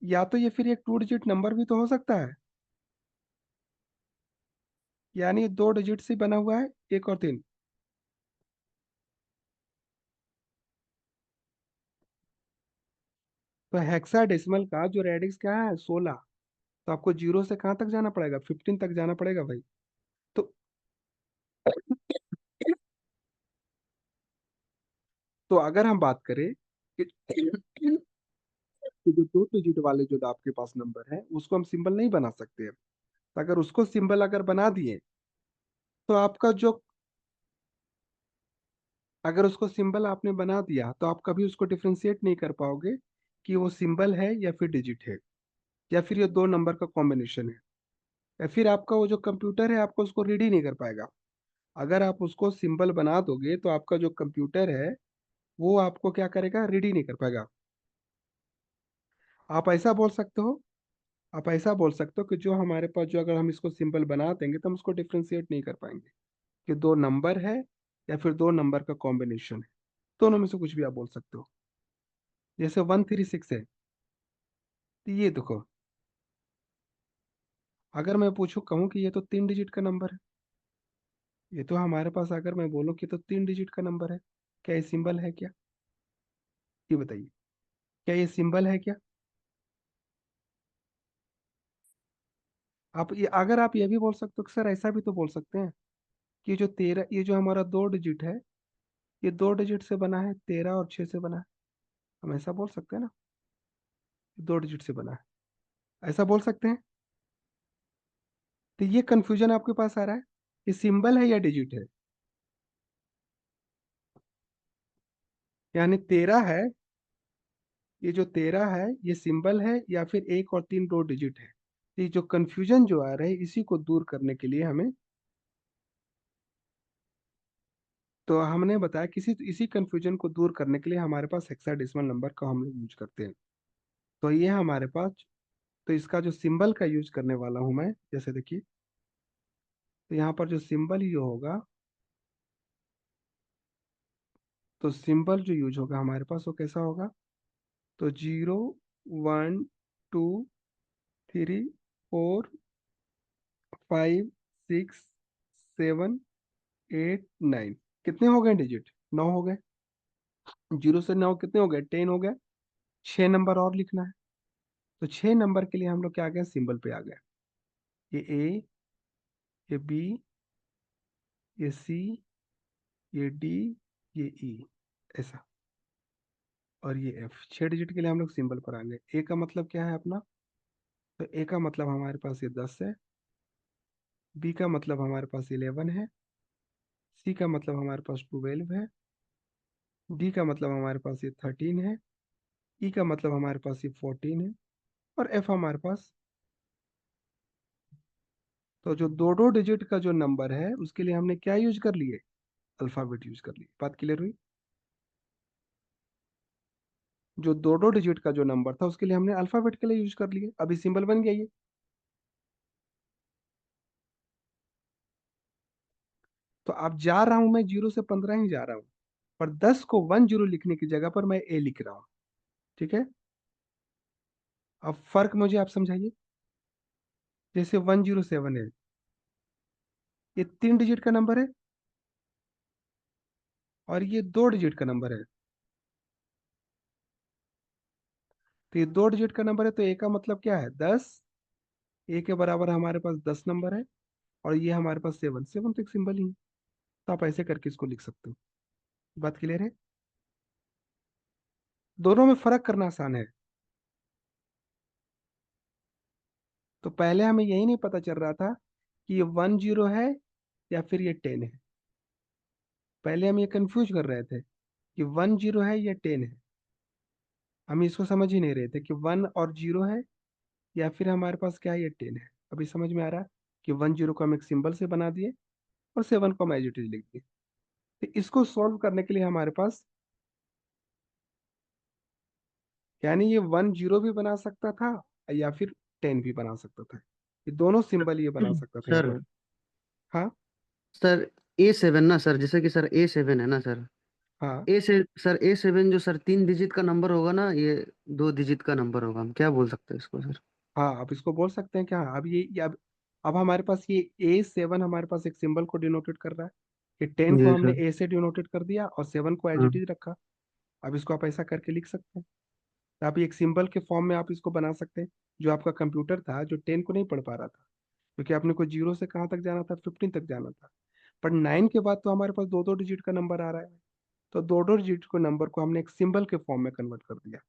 या तो ये फिर एक 2 डिजिट नंबर भी तो हो सकता है। यानी 2 डिजिट से बना हुआ है, 1 और 3। तो हेक्साडेसिमल का जो रेडिक्स क्या है, 16। तो आपको 0 से कहाँ तक जाना पड़ेगा, 15 तक जाना पड़ेगा भाई। तो तो अगर हम बात करें कि कि जो 2 डिजिट वाले जो आपके पास नंबर है उसको हम सिंबल नहीं बना सकते हैं। तो अगर उसको सिंबल अगर बना दिए, तो आपका जो, अगर उसको सिंबल आपने बना दिया तो आप कभी उसको डिफ्रेंशिएट नहीं कर पाओगे कि वो सिंबल है या फिर डिजिट है, या फिर ये दो नंबर का कॉम्बिनेशन है। या फिर आपका वो जो कंप्यूटर है आपको उसको रीड ही नहीं कर पाएगा। अगर आप उसको सिंबल बना दोगे तो आपका जो कंप्यूटर है वो आपको क्या करेगा, रीड ही नहीं कर पाएगा। आप ऐसा बोल सकते हो, आप ऐसा बोल सकते हो कि जो हमारे पास, जो अगर हम इसको सिंबल बना देंगे तो हम उसको डिफ्रेंशिएट नहीं कर पाएंगे कि दो नंबर है या फिर दो नंबर का कॉम्बिनेशन है। दोनों में से कुछ भी आप बोल सकते हो। जैसे 136 है, तो ये देखो, अगर मैं पूछूं कहूँ कि ये तो 3 डिजिट का नंबर है, ये तो हमारे पास, अगर मैं बोलूँ कि तो 3 डिजिट का नंबर है, क्या ये सिंबल है क्या? ये बताइए, क्या ये सिंबल है क्या? आप ये, अगर आप ये भी बोल सकते हो कि सर ऐसा भी तो बोल सकते हैं कि जो 13, ये जो हमारा 2 डिजिट है, ये 2 डिजिट से बना है, 13 और 6 से बना है। हम ऐसा बोल सकते हैं ना, 2 डिजिट से बना है, ऐसा बोल सकते हैं। तो ये कंफ्यूजन आपके पास आ रहा है, ये सिंबल है या डिजिट है। यानी 13 है, ये जो 13 है ये सिंबल है या फिर 1 और 3 2 डिजिट है। तो ये जो कंफ्यूजन जो आ रहा है इसी को दूर करने के लिए हमें, तो हमने बताया किसी इसी कंफ्यूजन को दूर करने के लिए हमारे पास हेक्साडेसिमल नंबर का हम लोग यूज करते हैं। तो ये हमारे पास, तो इसका जो सिंबल का यूज करने वाला हूं मैं, जैसे देखिए, तो यहाँ पर जो सिंबल ये होगा, तो सिंबल जो यूज होगा हमारे पास वो कैसा होगा, तो 0, 1, 2, 3, 4, 5, 6, 7, 8, 9। कितने हो गए डिजिट, 9 हो गए। 0 से 9 कितने हो गए, 10 हो गए। 6 नंबर और लिखना है। तो 6 नंबर के लिए हम लोग क्या आ गए, सिंबल पे आ गए। ये ए, ये बी, ये सी, ये डी, ये ई, ऐसा। और ये एफ, 6 डिजिट के लिए हम लोग सिंबल पर आ गए। ए का मतलब क्या है अपना, तो ए का मतलब हमारे पास ये 10 है। बी का मतलब हमारे पास 11 है। सी का मतलब हमारे पास 12 है। डी का मतलब हमारे पास ये 13 है। ई का मतलब हमारे पास ये 14 है। और एफ हमारे पास, तो जो दो दो डिजिट का जो नंबर है उसके लिए हमने क्या यूज कर लिए, अल्फाबेट यूज कर लिए। बात क्लियर हुई। जो दो दो डिजिट का जो नंबर था उसके लिए हमने अल्फाबेट के लिए यूज कर लिए, अभी सिंबल बन गया ये। तो अब जा रहा हूं मैं 0 से 15 ही जा रहा हूँ, पर 10 को 10 लिखने की जगह पर मैं ए लिख रहा हूँ। ठीक है, अब फर्क मुझे आप समझाइए। जैसे 107 है, ये 3 डिजिट का नंबर है और ये 2 डिजिट का नंबर है। तो ये 2 डिजिट का नंबर है, तो ए का मतलब क्या है, 10। ए के बराबर हमारे पास 10 नंबर है। और ये हमारे पास 7, 7 तो एक सिंबल ही है। तो आप ऐसे करके इसको लिख सकते हो। बात क्लियर है। दोनों में फर्क करना आसान है। तो पहले हमें यही नहीं पता चल रहा था कि ये 10 है या फिर ये 10 है। पहले हम ये कंफ्यूज कर रहे थे कि 10 है या 10 है। हम इसको समझ ही नहीं रहे थे कि 1 और 0 है या फिर हमारे पास क्या है, ये 10 है। अभी समझ में आ रहा है कि 10 को हम एक सिंबल से बना दिए और 7 को हम एज इट इज लिख दिए। तो इसको सॉल्व करने के लिए हमारे पास, यानी ये 10 भी बना सकता था या फिर 10 भी बना सकता था। ये दोनों सिंबल ये बना सकता था यहाँ सर पर। हाँ। सर A7 ना सर, जैसे कि सर A7 है ना सर, हाँ ए से सर A7 जो सर 3 डिजिट का नंबर होगा ना, ये 2 डिजिट का नंबर होगा, हम क्या बोल सकते हैं इसको सर? हाँ, आप इसको बोल सकते हैं क्या? अब ये अब हमारे पास ये A7 हमारे पास एक सिंबल को डिनोटेट कर रहा है। ये 10 को जी हमने सर। ए से डिनोटेट कर दिया और 7 को एज हाँ इट इज रखा। अब इसको आप ऐसा करके लिख सकते हैं। तो आप एक सिंबल के फॉर्म में आप इसको बना सकते हैं। जो आपका कंप्यूटर था जो 10 को नहीं पढ़ पा रहा था, क्योंकि आपने को 0 से कहाँ तक जाना था, 15 तक जाना था। पर 9 के बाद तो हमारे पास दो दो डिजिट का नंबर आ रहा है। तो दो दो डिजिट को नंबर को हमने एक सिंबल के फॉर्म में कन्वर्ट कर दिया।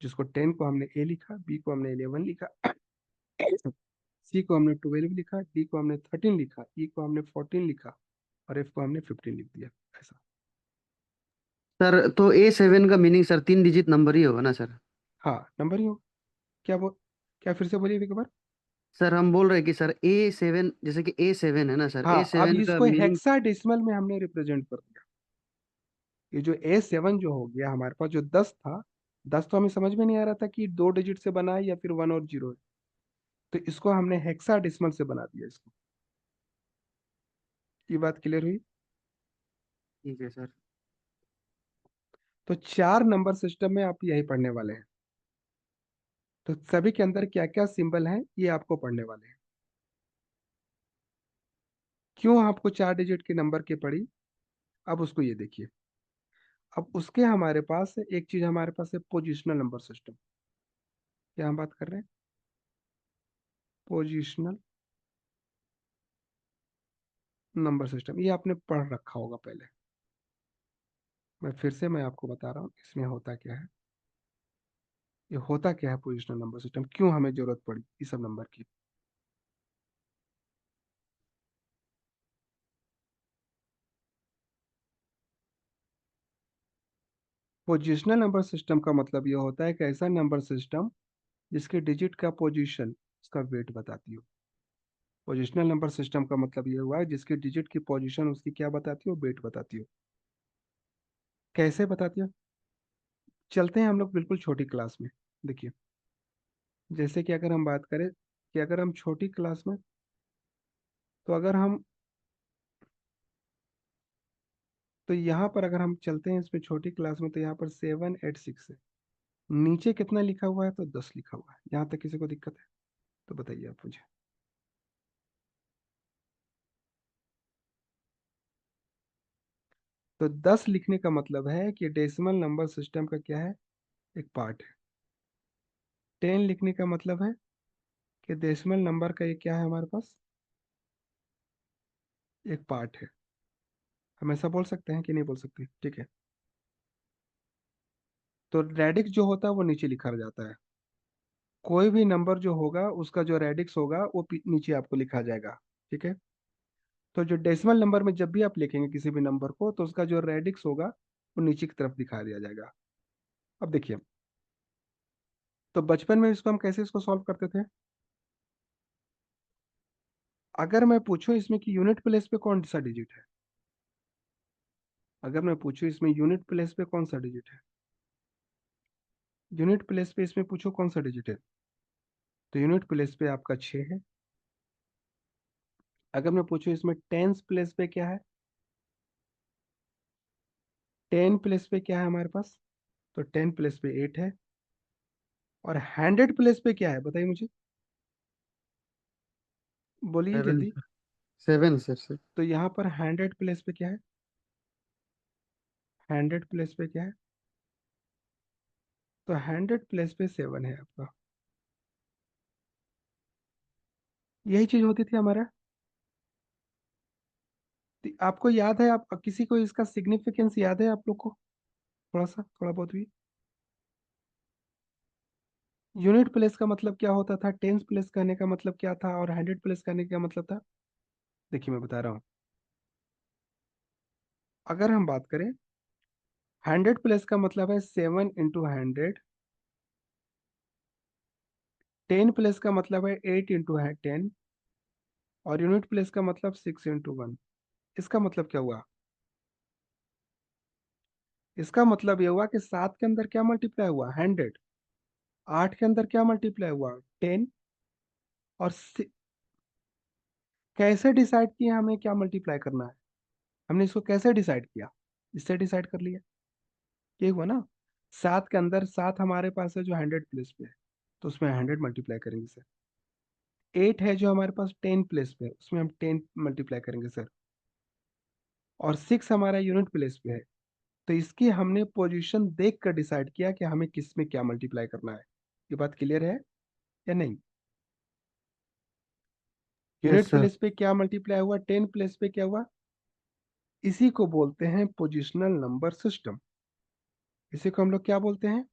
जिसको 10 को हमने ए लिखा, बी को हमने 11 लिखा, सी को हमने 12 लिखा, डी को हमने 13 लिखा, ई को हमने 14 लिखा और एफ को हमने 15 लिख दिया। ऐसा। सर, तो A7 का मीनिंग सर 3 डिजिट नंबर ही होगा ना सर? हाँ, नंबर ही हो। क्या वो, क्या फिर से बोलिए एक बार। सर हम बोल रहे हैं कि सर A7, जैसे कि A7 है ना सर, हाँ, अब A7 का इसको मीनिंग। हेक्साडेसिमल में हमने रिप्रेजेंट कर दिया। ये जो A7 जो हो गया हमारे पास, जो 10 था, 10 तो हमें समझ में नहीं आ रहा था कि दो डिजिट से बना है या फिर 1 और 0 है। तो इसको हमने हेक्साडेसिमल से बना दिया इसको। ये बात क्लियर हुई? ठीक है सर। तो 4 नंबर सिस्टम में आप यही पढ़ने वाले हैं। तो सभी के अंदर क्या क्या सिंबल हैं ये आपको पढ़ने वाले हैं। क्यों आपको 4 डिजिट के नंबर की पड़ी, अब उसको ये देखिए। अब उसके हमारे पास एक चीज हमारे पास है, पोजिशनल नंबर सिस्टम। क्या हम बात कर रहे हैं? पोजिशनल नंबर सिस्टम, ये आपने पढ़ रखा होगा पहले। मैं फिर से मैं आपको बता रहा हूँ इसमें होता क्या है। ये होता क्या है पोजिशनल नंबर सिस्टम, क्यों हमें जरूरत पड़ी इस सब नंबर की। पोजिशनल नंबर सिस्टम का मतलब ये होता है कि ऐसा नंबर सिस्टम जिसके डिजिट का पोजीशन उसका वेट बताती हो। पोजिशनल नंबर सिस्टम का मतलब ये हुआ है जिसके डिजिट की पोजीशन उसकी क्या बताती हो, वेट बताती हो। कैसे बताती हो? चलते हैं हम लोग बिल्कुल छोटी क्लास में। देखिए, जैसे कि अगर हम बात करें कि अगर हम छोटी क्लास में, तो अगर हम, तो यहाँ पर अगर हम चलते हैं इसमें छोटी क्लास में, तो यहाँ पर 786 है। नीचे कितना लिखा हुआ है? तो 10 लिखा हुआ है। यहाँ तक किसी को दिक्कत है तो बताइए आप मुझे। तो 10 लिखने का मतलब है कि डेसिमल नंबर सिस्टम का क्या है, एक पार्ट है। 10 लिखने का मतलब है कि डेसिमल नंबर का ये क्या है हमारे पास, एक पार्ट है। हम ऐसा बोल सकते हैं कि नहीं बोल सकते? ठीक है। तो रेडिक्स जो होता है वो नीचे लिखा जाता है। कोई भी नंबर जो होगा उसका जो रेडिक्स होगा वो नीचे आपको लिखा जाएगा। ठीक है। तो जो डेसिमल नंबर में जब भी आप लिखेंगे किसी भी नंबर को, तो उसका जो रेडिक्स होगा वो नीचे की तरफ दिखा दिया जाएगा। अब देखिए, तो बचपन में इसको हम कैसे इसको सॉल्व करते थे? अगर मैं पूछूं इसमें कि यूनिट प्लेस पे कौन सा डिजिट है, अगर मैं पूछूं इसमें यूनिट प्लेस पे कौन सा डिजिट है, यूनिट प्लेस पे इसमें पूछो कौन सा डिजिट है, तो यूनिट प्लेस पे आपका 6 है। अगर मैं पूछूं इसमें टेंस प्लेस पे क्या है, 10 प्लेस पे क्या है हमारे पास, तो 10 प्लेस पे 8 है। और 100 प्लेस पे क्या है बताइए मुझे, बोलिए 7 जल्दी। सर। 7 सर। तो यहाँ पर 100 प्लेस पे क्या है, 100 प्लेस पे क्या है, तो 100 प्लेस पे 7 है आपका। यही चीज होती थी हमारा। तो आपको याद है, आप किसी को इसका सिग्निफिकेंस याद है आप लोग को? थोड़ा सा, थोड़ा बहुत भी। यूनिट प्लेस का मतलब क्या होता था, टेंस प्लेस कहने का मतलब क्या था, और 100 प्लेस कहने का मतलब था? देखिए मैं बता रहा हूँ। अगर हम बात करें, 100 प्लेस का मतलब है 7 × 100। 10 प्लेस का मतलब है 8 × 10। और यूनिट प्लेस का मतलब 6 × 1। इसका मतलब क्या हुआ? इसका मतलब ये हुआ कि 7 के अंदर क्या मल्टीप्लाई हुआ, 100। 8 के अंदर क्या मल्टीप्लाई हुआ, 10। और कैसे डिसाइड किया हमें क्या मल्टीप्लाई करना है? हमने इसको कैसे डिसाइड किया? इससे डिसाइड कर लिया। ये हुआ ना। 7 के अंदर 7 हमारे पास है जो 100 प्लेस पे है, तो उसमें 100 मल्टीप्लाई करेंगे सर। 8 है जो हमारे पास 10 प्लेस पे है, उसमें हम 10 मल्टीप्लाई करेंगे सर। और 6 हमारा यूनिट प्लेस पे है, तो इसकी हमने पोजीशन देख कर डिसाइड किया कि हमें किस में क्या मल्टीप्लाई करना है। ये बात क्लियर है या नहीं? Yes unit sir. प्लेस पे क्या मल्टीप्लाई हुआ, 10 प्लेस पे क्या हुआ? इसी को बोलते हैं पोजिशनल नंबर सिस्टम। इसी को हम लोग क्या बोलते हैं?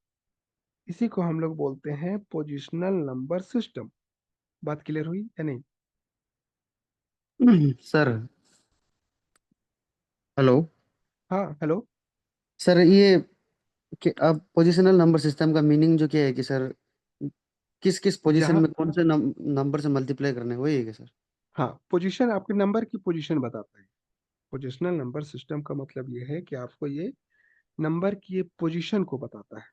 इसी को हम लोग बोलते हैं पोजिशनल नंबर सिस्टम। बात क्लियर हुई या नहीं? Sir hello. हाँ हेलो। सर ये कि अब पोजिशनल नंबर सिस्टम का मीनिंग जो क्या है कि सर किस किस पोजीशन जहाँ में कौन से नंबर से मल्टीप्लाई करने हैं, वही है क्या सर? हाँ, पोजीशन आपके नंबर की पोजीशन बताता है। पोजिशनल नंबर सिस्टम का मतलब ये है कि आपको ये नंबर की ये पोजीशन को बताता है।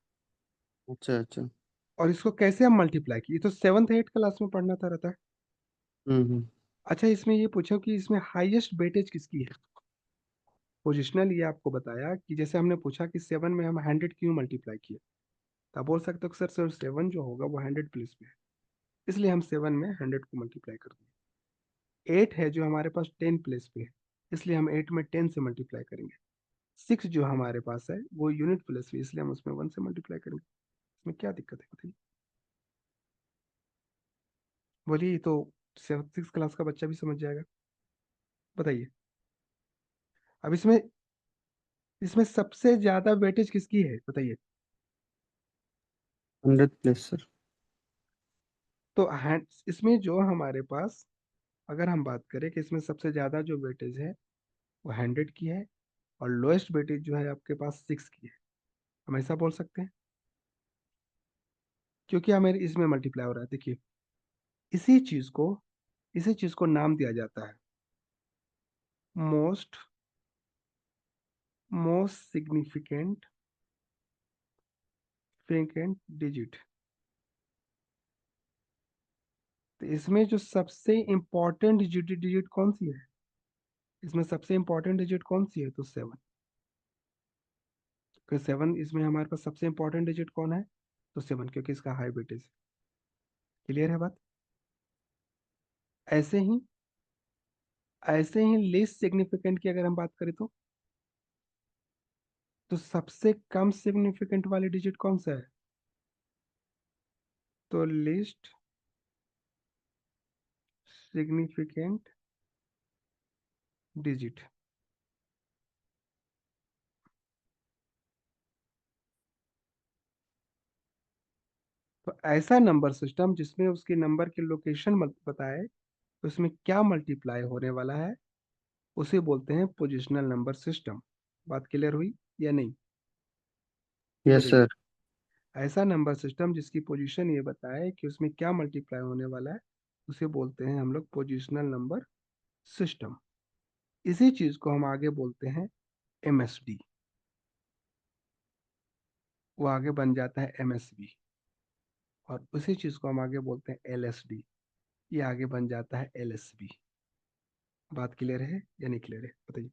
अच्छा अच्छा। और इसको कैसे हम मल्टीप्लाई की, ये तो 7th 8th क्लास में पढ़ना था रहता है। हम्म। अच्छा, इसमें ये पूछो कि इसमें हाईएस्ट वेटेज किसकी है। पोजिशनल ये आपको बताया कि जैसे हमने पूछा कि 7 में हम 100 क्यों मल्टीप्लाई किए, तो आप बोल सकते हो कि सर 7 जो होगा वो 100 प्लेस पे है, इसलिए हम 7 में 100 को मल्टीप्लाई कर दिए। 8 है जो हमारे पास 10 प्लेस पे है, इसलिए हम 8 में 10 से मल्टीप्लाई करेंगे। 6 जो हमारे पास है वो यूनिट प्लेस पे, इसलिए हम उसमें 1 से मल्टीप्लाई करेंगे। इसमें क्या दिक्कत है बताइए? बोलिए, ये तो 6th क्लास का बच्चा भी समझ जाएगा। बताइए। अब इसमें इसमें सबसे ज्यादा वेटेज किसकी है बताइए? 100 प्लस सर। तो इसमें जो हमारे पास, अगर हम बात करें कि इसमें सबसे ज्यादा जो वेटेज है वो 100 की है, और लोएस्ट वेटेज जो है आपके पास 6 की है, हम ऐसा बोल सकते हैं, क्योंकि हमें इसमें मल्टीप्लाई हो रहा है। देखिए, इसी चीज को इसी चीज को नाम दिया जाता है most most significant frequent digit. तो इसमें जो सबसे इंपॉर्टेंट डिजिट कौन सी है? इसमें सबसे इंपॉर्टेंट डिजिट कौन सी है? तो 7। क्योंकि 7 इसमें हमारे पास सबसे इंपॉर्टेंट डिजिट कौन है? तो 7, क्योंकि इसका हाई वेटेज। क्लियर है बात? ऐसे ही ऐसे ही लीस्ट सिग्निफिकेंट की अगर हम बात करें तो सबसे कम सिग्निफिकेंट वाली डिजिट कौन सा है? तो लीस्ट सिग्निफिकेंट डिजिट। तो ऐसा नंबर सिस्टम जिसमें उसके नंबर की लोकेशन बताए, तो उसमें क्या मल्टीप्लाई होने वाला है, उसे बोलते हैं पोजिशनल नंबर सिस्टम। बात क्लियर हुई या नहीं? यस बताइए। सर। ऐसा नंबर सिस्टम जिसकी पोजीशन ये बताए कि उसमें क्या मल्टीप्लाई होने वाला है, उसे बोलते हैं हम लोग पोजिशनल नंबर सिस्टम। इसी चीज को हम आगे बोलते हैं एमएसडी। वो आगे बन जाता है एमएसबी। और उसी चीज को हम आगे बोलते हैं एलएसडी। ये आगे बन जाता है एलएसबी। बात क्लियर है या नहीं क्लियर है बताइए?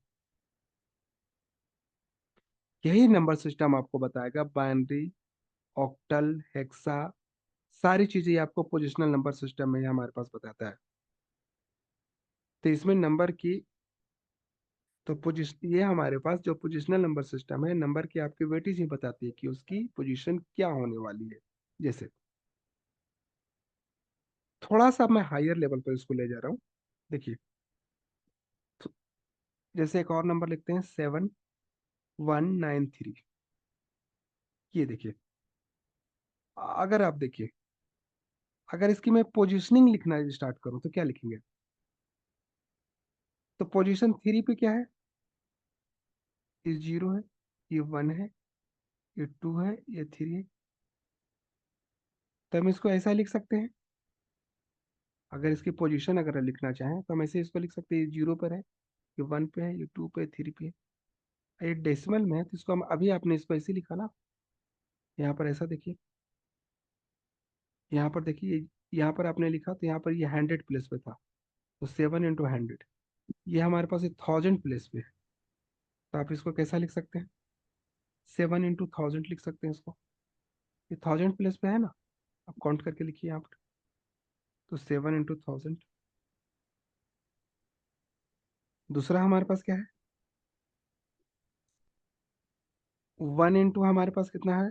यही नंबर सिस्टम आपको बताएगा बाइनरी, ऑक्टल, हेक्सा, सारी चीजें ये आपको पोजिशनल नंबर सिस्टम में ही हमारे पास बताता है। तो इसमें नंबर की, तो पोजिशन, ये हमारे पास जो पोजिशनल नंबर सिस्टम है, नंबर की आपकी वेटेज ही बताती है कि उसकी पोजीशन क्या होने वाली है। जैसे थोड़ा सा मैं हायर लेवल पर इसको ले जा रहा हूँ। देखिए, तो जैसे एक और नंबर लिखते हैं 7193। ये देखिए, अगर आप देखिए, अगर इसकी मैं पोजीशनिंग लिखना स्टार्ट करूँ तो क्या लिखेंगे? तो पोजीशन 3 पे क्या है? ये 0 है, ये 1 है, ये 2 है, ये 3 है। तो हम इसको ऐसा लिख सकते हैं, अगर इसकी पोजीशन अगर लिखना चाहें तो हम ऐसे इसको लिख सकते हैं, ये 0 पर है, ये 1 पे है, ये 2 पे, 3 पे है। ये डेसिमल में है, तो इसको हम अभी आपने इसको ऐसे लिखा ना, यहाँ पर ऐसा देखिए, यहाँ पर देखिए, यहाँ पर आपने लिखा तो यहाँ पर ये 100 प्लेस पे था, तो 7 × 100, ये हमारे पास 1000 प्लेस पे है। तो आप इसको कैसा लिख सकते हैं? 7 into 1000 लिख सकते हैं इसको। ये 1000 प्लेस पे है ना, आप काउंट करके लिखिए यहाँ पर। तो 7 into 1000। दूसरा हमारे पास क्या है, 1 into हमारे पास कितना है,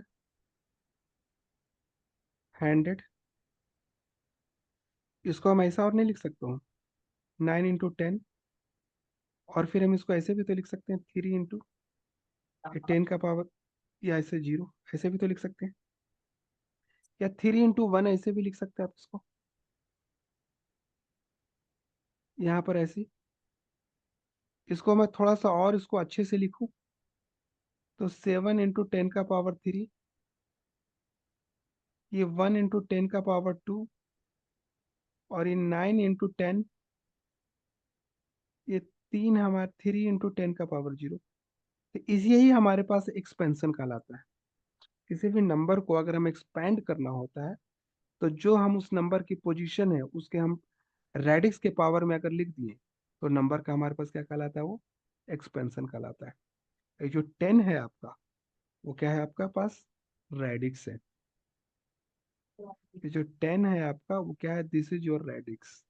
100। इसको हम ऐसा और नहीं लिख सकते हो, 9 into 10। और फिर हम इसको ऐसे भी तो लिख सकते हैं, 3 into 10 का पावर, या ऐसे 0, ऐसे भी तो लिख सकते हैं। या 3 into 1 ऐसे भी लिख सकते हैं आप इसको, यहाँ पर ऐसे। इसको मैं थोड़ा सा और इसको अच्छे से लिखूं, तो 7 into 10 का पावर 3, ये 1 into 10 का पावर 2, और ये 9 into 10, ये 3 तो इस यही हमारे पास एक्सपेंशन कहलाता है। किसी भी नंबर को अगर हमें एक्सपेंड करना होता है, तो जो हम उस नंबर की पोजीशन है उसके हम रेडिक्स के पावर में अगर लिख दिए, तो नंबर का हमारे पास क्या कहलाता है, वो एक्सपेंशन कहलाता है। ये जो 10 है आपका, वो क्या है आपका पास, रेडिक्स है। ये जो 10 है आपका, वो क्या है, दिस इज योर रेडिक्स।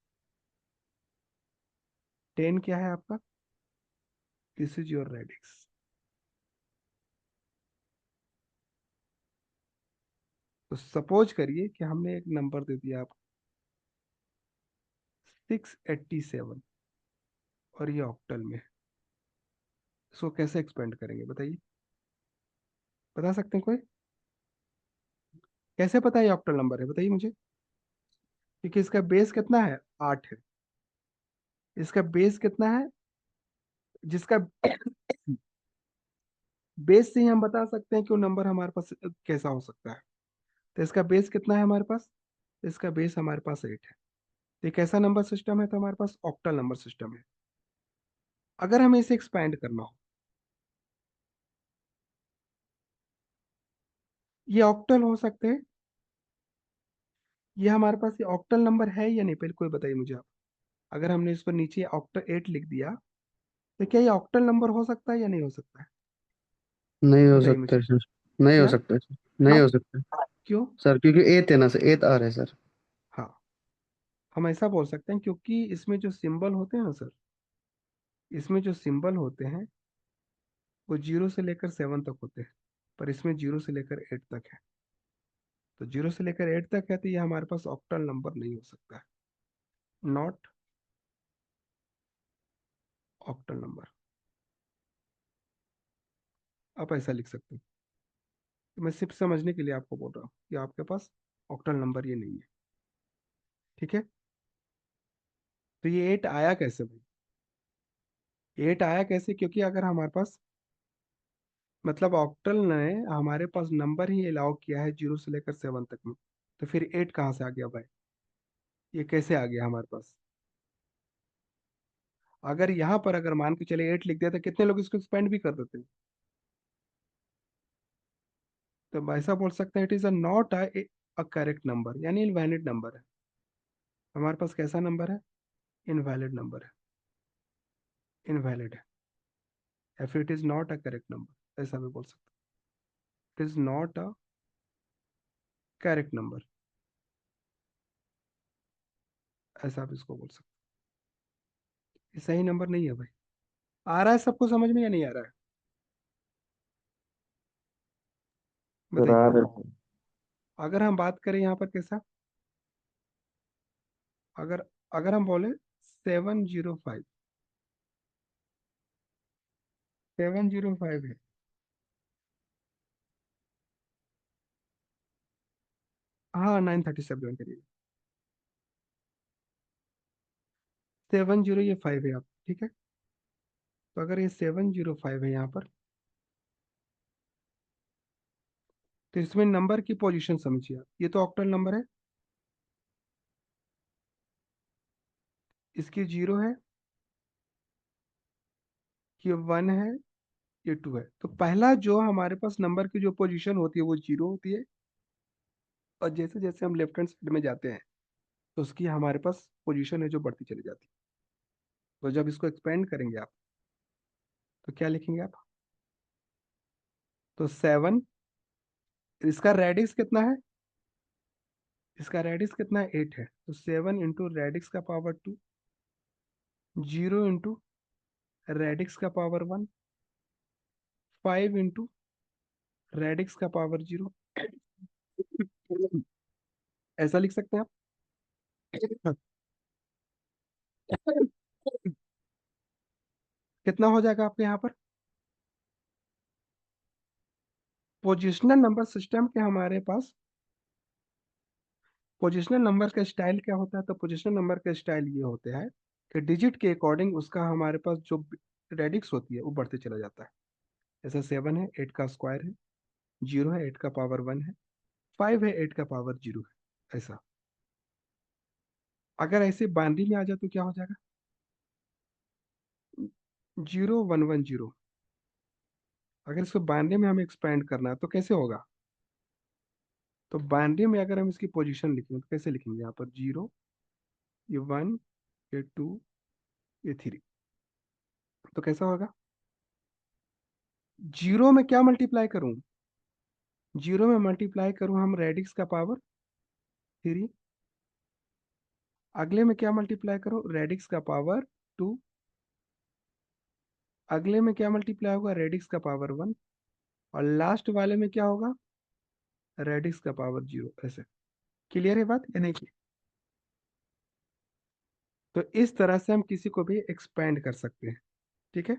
10 क्या है आपका, दिस इज योर रेडिक्स। तो सपोज करिए कि हमने एक नंबर दे दिया आपको 687, और ये ऑक्टल में है। इसको कैसे एक्सपेंड करेंगे बताइए, बता सकते हैं कोई, कैसे पता है ये ऑक्टल नंबर है, बताइए मुझे। क्योंकि इसका बेस कितना है, 8 है। इसका बेस कितना है, जिसका बेस से ही हम बता सकते हैं कि वो नंबर हमारे पास कैसा हो सकता है। तो इसका बेस कितना है हमारे पास, इसका बेस हमारे पास 8 है। तो ये कैसा नंबर सिस्टम है, तो हमारे पास ऑक्टल नंबर सिस्टम है। अगर हमें इसे एक्सपैंड करना हो, ये ऑक्टल हो सकते हैं, ये हमारे पास ये ऑक्टल नंबर है या नहीं, पहले कोई बताइए मुझे आप। अगर हमने इसको नीचे ऑक्टल 8 लिख दिया, तो क्या ये ऑक्टल नंबर हो सकता है या नहीं हो सकता है, नहीं हो बताइए सकता मुझे। है सर। नहीं हो क्या, सकता है सर। नहीं हो सकता। क्यों। सर क्योंकि एट है ना सर, एट आ रहा है सर। हाँ, हम ऐसा बोल सकते हैं क्योंकि इसमें जो सिंबल होते हैं ना सर, इसमें जो सिंबल होते हैं वो 0 से लेकर 7 तक होते हैं, पर इसमें 0 से लेकर 8 तक है। तो 0 से लेकर 8 तक है, तो ये हमारे पास ऑक्टल नंबर नहीं हो सकता है, नॉट ऑक्टल नंबर। आप ऐसा लिख सकते हैं। तो मैं सिर्फ समझने के लिए आपको बोल रहा हूँ कि आपके पास ऑक्टल नंबर ये नहीं है, ठीक है। तो ये 8 आया कैसे भाई, 8 आया कैसे, क्योंकि अगर हमारे पास, मतलब ऑक्टल ने हमारे पास नंबर ही अलाउ किया है 0 से लेकर 7 तक में, तो फिर 8 कहाँ से आ गया भाई, ये कैसे आ गया हमारे पास। अगर यहाँ पर अगर मान के चले 8 लिख दिया, तो कितने लोग इसको एक्सपेंड भी कर देते हैं। तो ऐसा बोल सकते हैं, it is a not a correct number, यानी इनवैलिड नंबर है। हमारे पास कैसा नंबर है, इनवैलिड नंबर है, इनवैलिड है, या फिर it is not a correct number, ऐसा भी बोल सकते हैं। It is not a correct number, ऐसा भी इसको बोल सकते हैं। ये सही नंबर नहीं है भाई। आ रहा है सबको समझ में या नहीं आ रहा है, सर बताइए। आ रहे हैं। अगर हम बात करें यहाँ पर कैसा, अगर अगर हम बोले 705, 705 है, हाँ 937 करिए, 70 ये 5 है आप, ठीक है। तो अगर ये 705 है यहाँ पर, तो इसमें नंबर की पोजीशन समझिए आप। ये तो ऑक्टल नंबर है, इसकी 0 है, ये 1 है, ये 2 है। तो पहला जो हमारे पास नंबर की जो पोजीशन होती है वो 0 होती है, और जैसे जैसे हम लेफ्ट हैंड साइड में जाते हैं, तो उसकी हमारे पास पोजीशन है जो बढ़ती चली जाती है। तो जब इसको एक्सपेंड करेंगे आप, तो क्या लिखेंगे आप, तो 7, इसका रेडिक्स कितना है? इसका रेडिक्स कितना है? 8 है। तो 7 इंटू रेडिक्स का पावर 2, 0 इंटू रेडिक्स का पावर 1, 5 इंटू रेडिक्स का पावर 0। ऐसा लिख सकते हैं आप। कितना हो जाएगा आपके यहाँ पर? पोजिशनल नंबर सिस्टम के हमारे पास पोजिशनल नंबर का स्टाइल क्या होता है? तो पोजिशनल नंबर का स्टाइल ये होता है कि डिजिट के अकॉर्डिंग उसका हमारे पास जो रेडिक्स होती है वो बढ़ते चला जाता है। जैसे 7 है 8 का स्क्वायर है, 0 है 8 का पावर 1 है, 5 है 8 का पावर 0 है। ऐसा अगर ऐसे बाइनरी में आ जाए तो क्या हो जाएगा? 0110। अगर इसको बाइनरी में हमें एक्सपेंड करना है तो कैसे होगा? तो बाइनरी में अगर हम इसकी पोजीशन लिखेंगे तो कैसे लिखेंगे? यहाँ पर 0, ये 1, ये 2, ये 3। तो कैसा होगा? 0 में क्या मल्टीप्लाई करूं? 0 में मल्टीप्लाई करूं हम रेडिक्स का पावर 3। अगले में क्या मल्टीप्लाई करूं? रेडिक्स का पावर 2। अगले में क्या मल्टीप्लाई होगा? रेडिक्स का पावर 1। और लास्ट वाले में क्या होगा? रेडिक्स का पावर 0। ऐसे क्लियर है बात या नहीं clear? तो इस तरह से हम किसी को भी एक्सपेंड कर सकते हैं। ठीक है,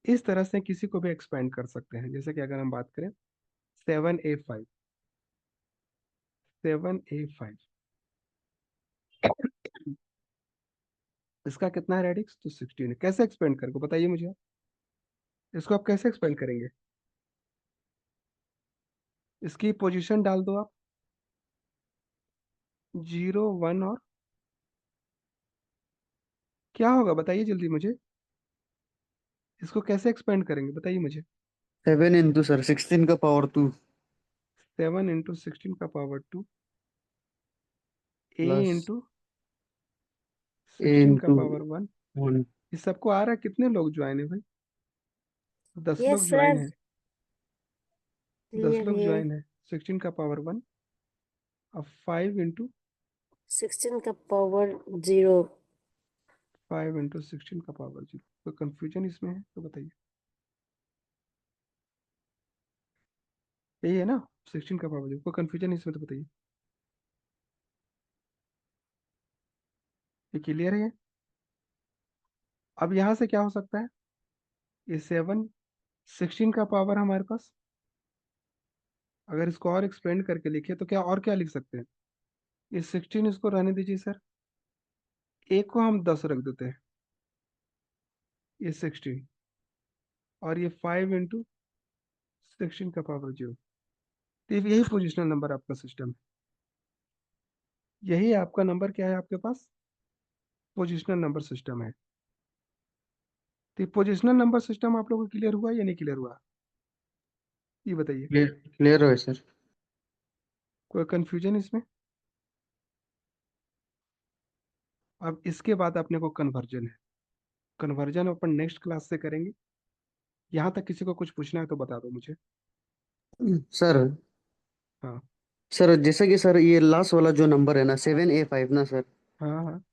इस तरह से किसी को भी एक्सपेंड कर सकते हैं। जैसे कि अगर हम बात करें 7A5, 7A5 इसका कितना है रेडिक्स? तो 16 है। कैसे एक्सपेंड करेंगे बताइए मुझे आप। इसको आप कैसे एक्सपेंड करेंगे? इसकी पोजीशन डाल दो आप, 0 1 और क्या होगा बताइए जल्दी मुझे। इसको कैसे एक्सपेंड करेंगे बताइए मुझे। 7 इंटू सर 16 का पावर 2 7 इंटू 16 का पावर 2, ए प्लस इंटू ए 16 का इंटू पावर 1। 1। इस सबको आ रहा है? कितने लोग ज्वाइन है भाई? 10 यस लोग ज्वाइन सर, है। 10 क्लियर लोग है। ज्वाइन है। 16 का पावर 1 और 5 इंटू 16 का पावर 0। 5 इंटू 16 का पावर 0। कोई कंफ्यूजन इसमें है तो बताइए। यही है ना? 16 का पावर 0। कोई कंफ्यूजन है इसमें तो बताइए। ये क्लियर है? अब यहाँ से क्या हो सकता है? ये 7, 16 का पावर हमारे पास, अगर इसको और एक्सपेंड करके लिखे तो क्या और क्या लिख सकते हैं? ये 16 इसको रहने दीजिए सर, एक को हम 10 रख देते हैं, ये 16 और ये 5 इंटू 16 का पावर 0। तो यही पोजिशनल नंबर आपका सिस्टम है। यही आपका नंबर क्या है आपके पास? पोजिशनल नंबर सिस्टम है। तो पोजिशनल नंबर सिस्टम आप लोगों को क्लियर हुआ या नहीं क्लियर हुआ? ये बताइए। क्लियर क्लियर हो सर। कोई कंफ्यूजन इसमें? अब इसके बाद अपने को कन्वर्जन है। कन्वर्जन अपन नेक्स्ट क्लास से करेंगे। यहाँ तक किसी को कुछ पूछना है तो बता दो मुझे। सर हाँ सर जैसे कि सर ये लास्ट वाला जो नंबर है ना 7A5 ना सर, हाँ हाँ।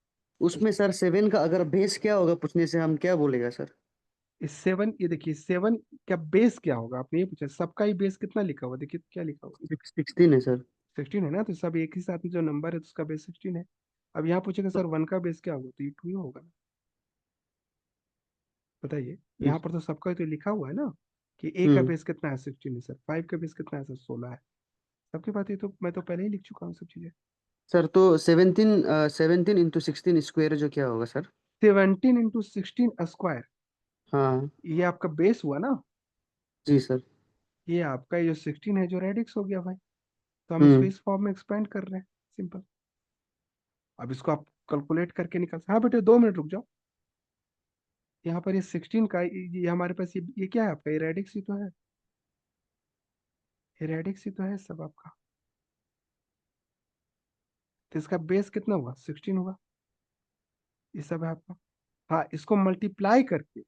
उसमें सर 7 का अगर बेस क्या होगा पूछने से हम क्या बोलेगा सर? इस 7, ये देखिए 7 का बेस क्या होगा आपने ये पूछा। सबका ही बेस कितना लिखा हुआ? देखिए क्या लिखा हुआ? 16 है सर। 16 है ना? तो सब एक ही साथ में जो नंबर है तो उसका बेस 16 है। अब यहाँ पूछेगा सर 1 का बेस क्या होगा? तो ये 2 ही होगा ना। बताइए, यहाँ पर तो सबका तो लिखा हुआ है ना कि ए का हम्म बेस कितना है? 16 है सर। 5 का बेस कितना है सर? 16 है। सबकी बात, ये तो मैं तो पहले ही लिख चुका हूँ सब चीजें। सर तो 17 इंटू 16 स्क्वायर जो क्या होगा सर? 17 इंटू 16 स्क्वायर, हाँ ये आपका बेस हुआ ना। जी सर। ये आपका ये जो 16 है जो रेडिक्स हो गया भाई। तो हम इसको हम्म इस फॉर्म में एक्सपेंड कर रहे हैं। सिंपल। अब इसको आप कैलकुलेट करके निकाल। हाँ बेटे 2 मिनट रुक जाओ। यहाँ पर ये 16 का ये हमारे पास ये क्या है आपका? ये रेडिक्स ही तो है। ये रेडिक्स ही तो है सब आपका। तो इसका बेस कितना हुआ? 16 हुआ। ये सब है आपका। हाँ, इसको मल्टीप्लाई करके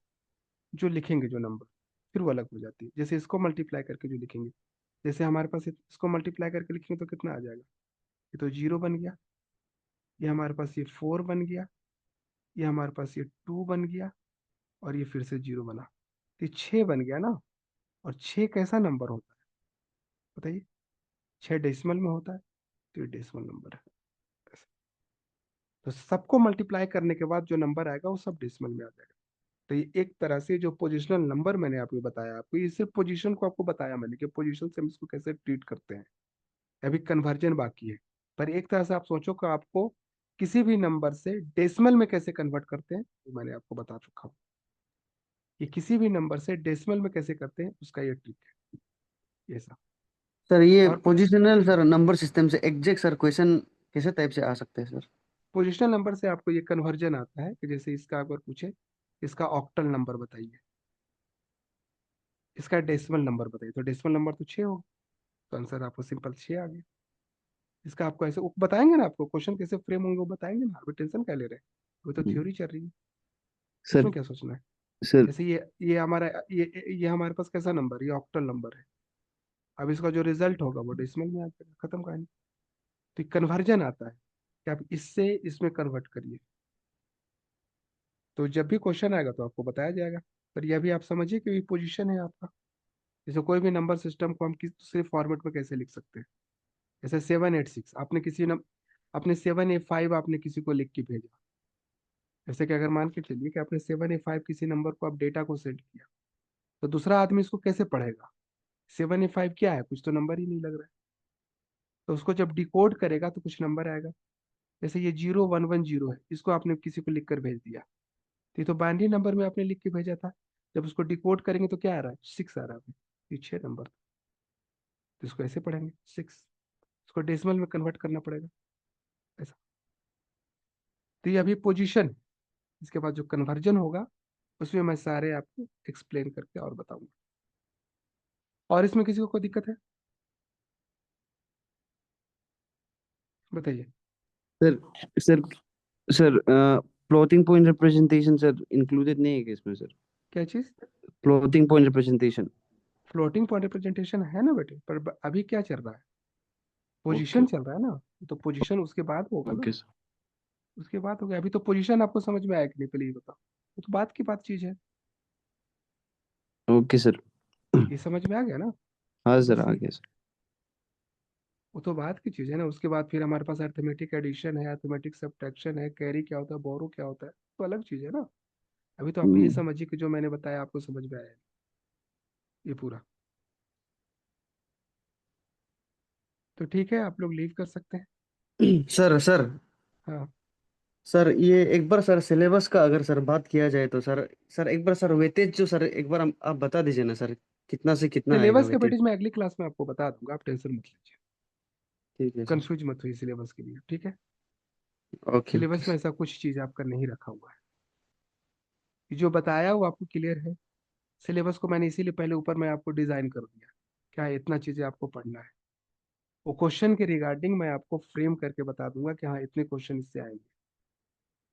जो लिखेंगे जो नंबर, फिर वो अलग हो जाती है। जैसे इसको मल्टीप्लाई करके जो लिखेंगे, जैसे हमारे पास इसको मल्टीप्लाई करके लिखेंगे तो कितना आ जाएगा, ये तो 0 बन गया, ये हमारे पास ये 4 बन गया, ये हमारे पास ये 2 बन गया, और ये फिर से 0 बना, तो ये 6 बन गया ना। और 6 कैसा नंबर होता है बताइए, 6 डेसिमल में होता है, तो ये डेसिमल नंबर है। तो सबको मल्टीप्लाई करने के बाद जो नंबर आएगा वो सब डेसिमल में आ जाएगा। तो ये एक तरह से जो पोजिशनल नंबर मैंने आपको बताया, आपको ये सिर्फ पोजीशन को आपको बताया मैंने कि पोजीशन से हम इसको कैसे ट्रीट करते हैं। अभी कन्वर्जन बाकी है, पर एक तरह से आप सोचो कि आपको किसी भी नंबर से डेसिमल में कैसे कन्वर्ट करते हैं वो मैंने आपको बता चुका हूँ। ये किसी भी नंबर से डेसिमल में कैसे करते हैं उसका ये ट्रिक है, ये सब। सर ये और पोजिशनल सर नंबर सिस्टम से एग्जैक्ट सर क्वेश्चन कैसे टाइप से आ सकते हैं सर? पोजिशनल नंबर से आपको ये कन्वर्जन आता है कि जैसे इसका अगर पूछे, इसका ऑक्टल नंबर बताइए, इसका डेसिमल नंबर बताइए, तो डेसिमल नंबर तो 6 हो, तो आंसर आपको सिंपल 6 आ गया। इसका आपको ऐसे वो बताएंगे ना, आपको क्वेश्चन कैसे फ्रेम होंगे वो बताएंगे ना, अभी टेंशन क्या ले रहे हैं, वो तो थ्योरी चल रही है, सर इसमें क्या सोचना है। सर जैसे ये हमारा ये हमारे पास कैसा नंबर, ये ऑक्टल नंबर है, अब इसका जो रिजल्ट होगा वो डेसिमल में आ जाएगा, खत्म कहानी। तो कन्वर्जन आता है कि आप इससे इसमें कन्वर्ट करिए, तो जब भी क्वेश्चन आएगा तो आपको बताया जाएगा। पर यह भी आप समझिए कि ये पोजीशन है आपका। जैसे कोई भी नंबर सिस्टम को हम किस दूसरे फॉर्मेट में कैसे लिख सकते हैं, जैसे 786 आपने किसी नम आपने 7A5 आपने किसी को लिख के भेजा, जैसे कि अगर मान के चलिए कि आपने 7A5 किसी नंबर को आप डेटा को सेंड किया, तो दूसरा आदमी इसको कैसे पढ़ेगा, 7A5 क्या है, कुछ तो नंबर ही नहीं लग रहा है। तो उसको जब डिकोड करेगा तो कुछ नंबर आएगा, जैसे ये 0110 है, इसको आपने किसी को लिख कर भेज दिया, तो ये तो बाइनरी नंबर में आपने लिख के भेजा था, जब उसको डिकोड करेंगे तो क्या आ रहा है, 6 आ रहा है, ये 6 नंबर, तो इसको ऐसे पढ़ेंगे 6, इसको डेसिमल में कन्वर्ट करना पड़ेगा ऐसा। तो ये अभी पोजीशन, इसके बाद जो कन्वर्जन होगा उसमें मैं सारे आपको एक्सप्लेन करके और बताऊंगा। और इसमें किसी को कोई दिक्कत है बताइए। Sir sir sir floating point representation sir included नहीं है क्या इसमें सर? क्या चीज, floating point representation. Floating point representation है ना बेटे, पर अभी क्या चल रहा है, ओके पोजीशन चल रहा है ना, तो पोजीशन उसके बाद होगा ना, ओके सर। उसके बाद हो गया। अभी तो पोजीशन आपको समझ में आया कि नहीं पहले ये बताओ, वो तो बात की बात चीज है, ओके सर। ये समझ में आ गया ना। हाँ तो सर बस आ ये, गया सर। वो तो बात की चीज है ना। उसके बाद फिर हमारे पास अर्थमेटिक एडिशन है, अर्थमेटिक सब्ट्रैक्शन है, कैरी क्या होता है, बोरो क्या होता है, तो अलग चीज है ना। अभी तो आप ये हम्म, समझिए कि जो मैंने बताया आपको समझ में आया है ये पूरा। तो ठीक है, आप लोग लीव कर सकते हैं। सर सर हाँ, सर ये एक बार सर सिलेबस का अगर सर बात किया जाए तो सर सर एक बार सर वेटेज जो सर एक बार आप बता दीजिए ना सर, कितना से कितना आएगा सिलेबस के वेटेज? बेटे मैं अगली क्लास में आपको बता दूंगा, आप टेंशन मत लीजिए, ठीक है सर। कंफ्यूज मत हुई सिलेबस के लिए, ठीक है। ओके ओके सिलेबस में सर। ऐसा कुछ चीज आपका नहीं रखा हुआ है, ये जो बताया वो आपको क्लियर है। सिलेबस को मैंने इसीलिए पहले ऊपर में आपको डिजाइन कर दिया, क्या इतना चीजें आपको पढ़ना है, वो क्वेश्चन के रिगार्डिंग मैं आपको फ्रेम करके बता दूंगा कि हाँ इतने क्वेश्चन इससे आएंगे,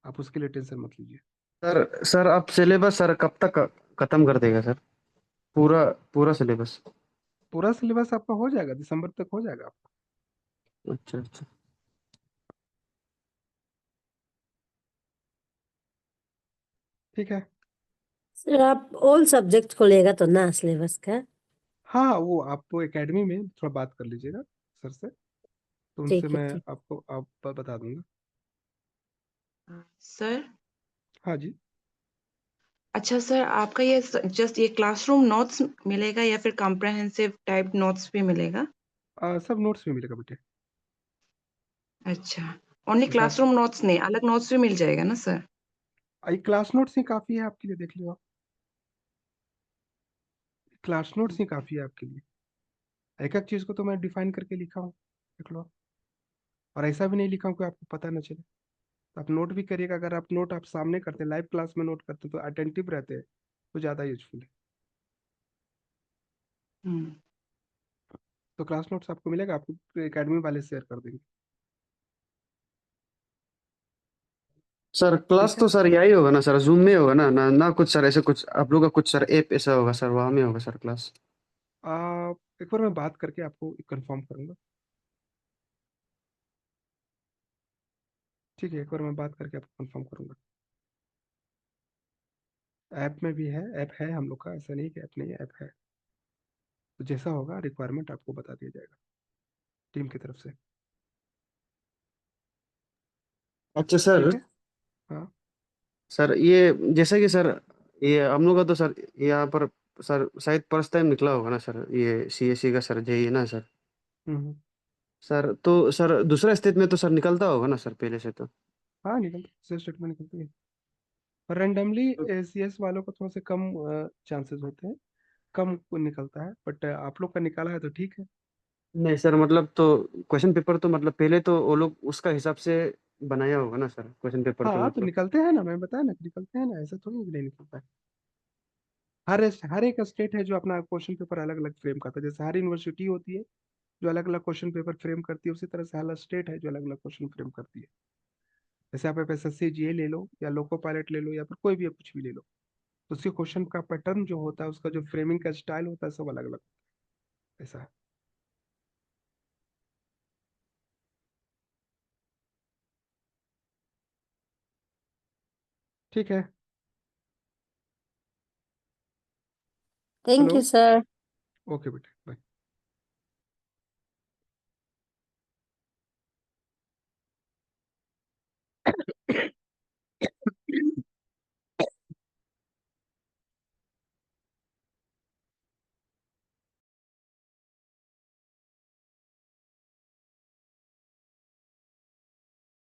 आप उसके लिए टेंशन मत लीजिए। सर सर आप सिलेबस सर कब तक खत्म कर देगा सर? पूरा पूरा सिलेबस? पूरा सिलेबस आपका हो जाएगा, दिसंबर तक हो जाएगा आपका। अच्छा अच्छा। ठीक है। सर आप ऑल सब्जेक्ट को लेगा तो ना सिलेबस का? हाँ, वो आपको एकेडमी में थोड़ा बात कर लीजिएगा सर से, तो उनसे ठीक है, मैं ठीक। आपको आप बता दूंगा। सर, हाँ जी। अच्छा सर, आपका ये जस्ट ये क्लासरूम नोट्स मिलेगा या फिर कॉम्प्रहेंसिव टाइप नोट्स भी मिलेगा? सब नोट्स भी मिलेगा बेटे। अच्छा, ओनली जैसे आप, क्लासरूम नोट्स नहीं, अलग नोट्स भी मिल जाएगा ना सर? क्लास नोट्स ही काफ़ी है आपके लिए, देख लो आप, क्लास नोट्स ही काफ़ी है आपके लिए। एक एक चीज़ को तो मैं डिफाइन करके लिखा हूँ, देख लो आप। और ऐसा भी नहीं लिखा हूँ कि आपको पता ना चले, तो आप नोट भी करिएगा। अगर आप नोट आप सामने करते हैं, लाइव क्लास में नोट करते हैं, तो अटेंटिव रहते हैं, तो ज़्यादा यूजफुल है। हम्म। तो क्लास नोट्स आपको मिलेगा, आपको एकेडमी वाले शेयर कर देंगे। सर क्लास ठीक है। तो सर यही होगा ना सर, जूम में होगा ना ना ना कुछ सर ऐसे कुछ आप लोग का कुछ सर ऐप ऐसा होगा सर, वहाँ में होगा सर क्लास। एक बार मैं बात करके आपको कंफर्म करूंगा। ठीक है, एक बार मैं बात करके आपको कंफर्म करूंगा। ऐप में भी है, ऐप है हम लोग का, ऐसा नहीं कि ऐप नहीं है, ऐप है। तो जैसा होगा रिक्वायरमेंट आपको बता दिया जाएगा टीम की तरफ से। अच्छा सर। ठीक है। हाँ। सर ये जैसे कि सर ये हम लोग का तो सर यहाँ पर सर शायद फर्स्ट टाइम निकला होगा ना सर, ये सीएससी का सर जेई ना सर। हम्म। सर तो सर दूसरा स्टेट में तो सर निकलता होगा ना सर पहले से तो। हाँ, निकलती है, स्टेट में निकलती है। पर रेंडमली एसीएस वालों को थोड़ा से कम चांसेस होते हैं, कम निकलता है, बट आप लोग का निकाला है तो ठीक है। नहीं सर मतलब तो क्वेश्चन पेपर तो मतलब पहले तो वो लोग उसका हिसाब से बनाया होगा ना सर क्वेश्चन पेपर तो हाँ, तो मतलब। निकलते हैं ना, मैं बताया ना कि निकलते हैं ना, ऐसा थोड़ी नहीं निकलता है। हर एक स्टेट है जो अपना क्वेश्चन पेपर अलग अलग फ्रेम करता है। जैसे हर यूनिवर्सिटी होती है जो अलग अलग क्वेश्चन पेपर फ्रेम करती है, उसी तरह से हर स्टेट है जो अलग अलग क्वेश्चन फ्रेम करती है। जैसे आप एसएससी जीए ले लो, या लोको पायलट ले लो, या फिर कोई भी कुछ भी ले लो, तो उसके क्वेश्चन का पैटर्न जो होता है, उसका जो फ्रेमिंग का स्टाइल होता है, सब अलग अलग ऐसा है। ठीक है। Thank hello. You sir. Okay बेटे, बाय।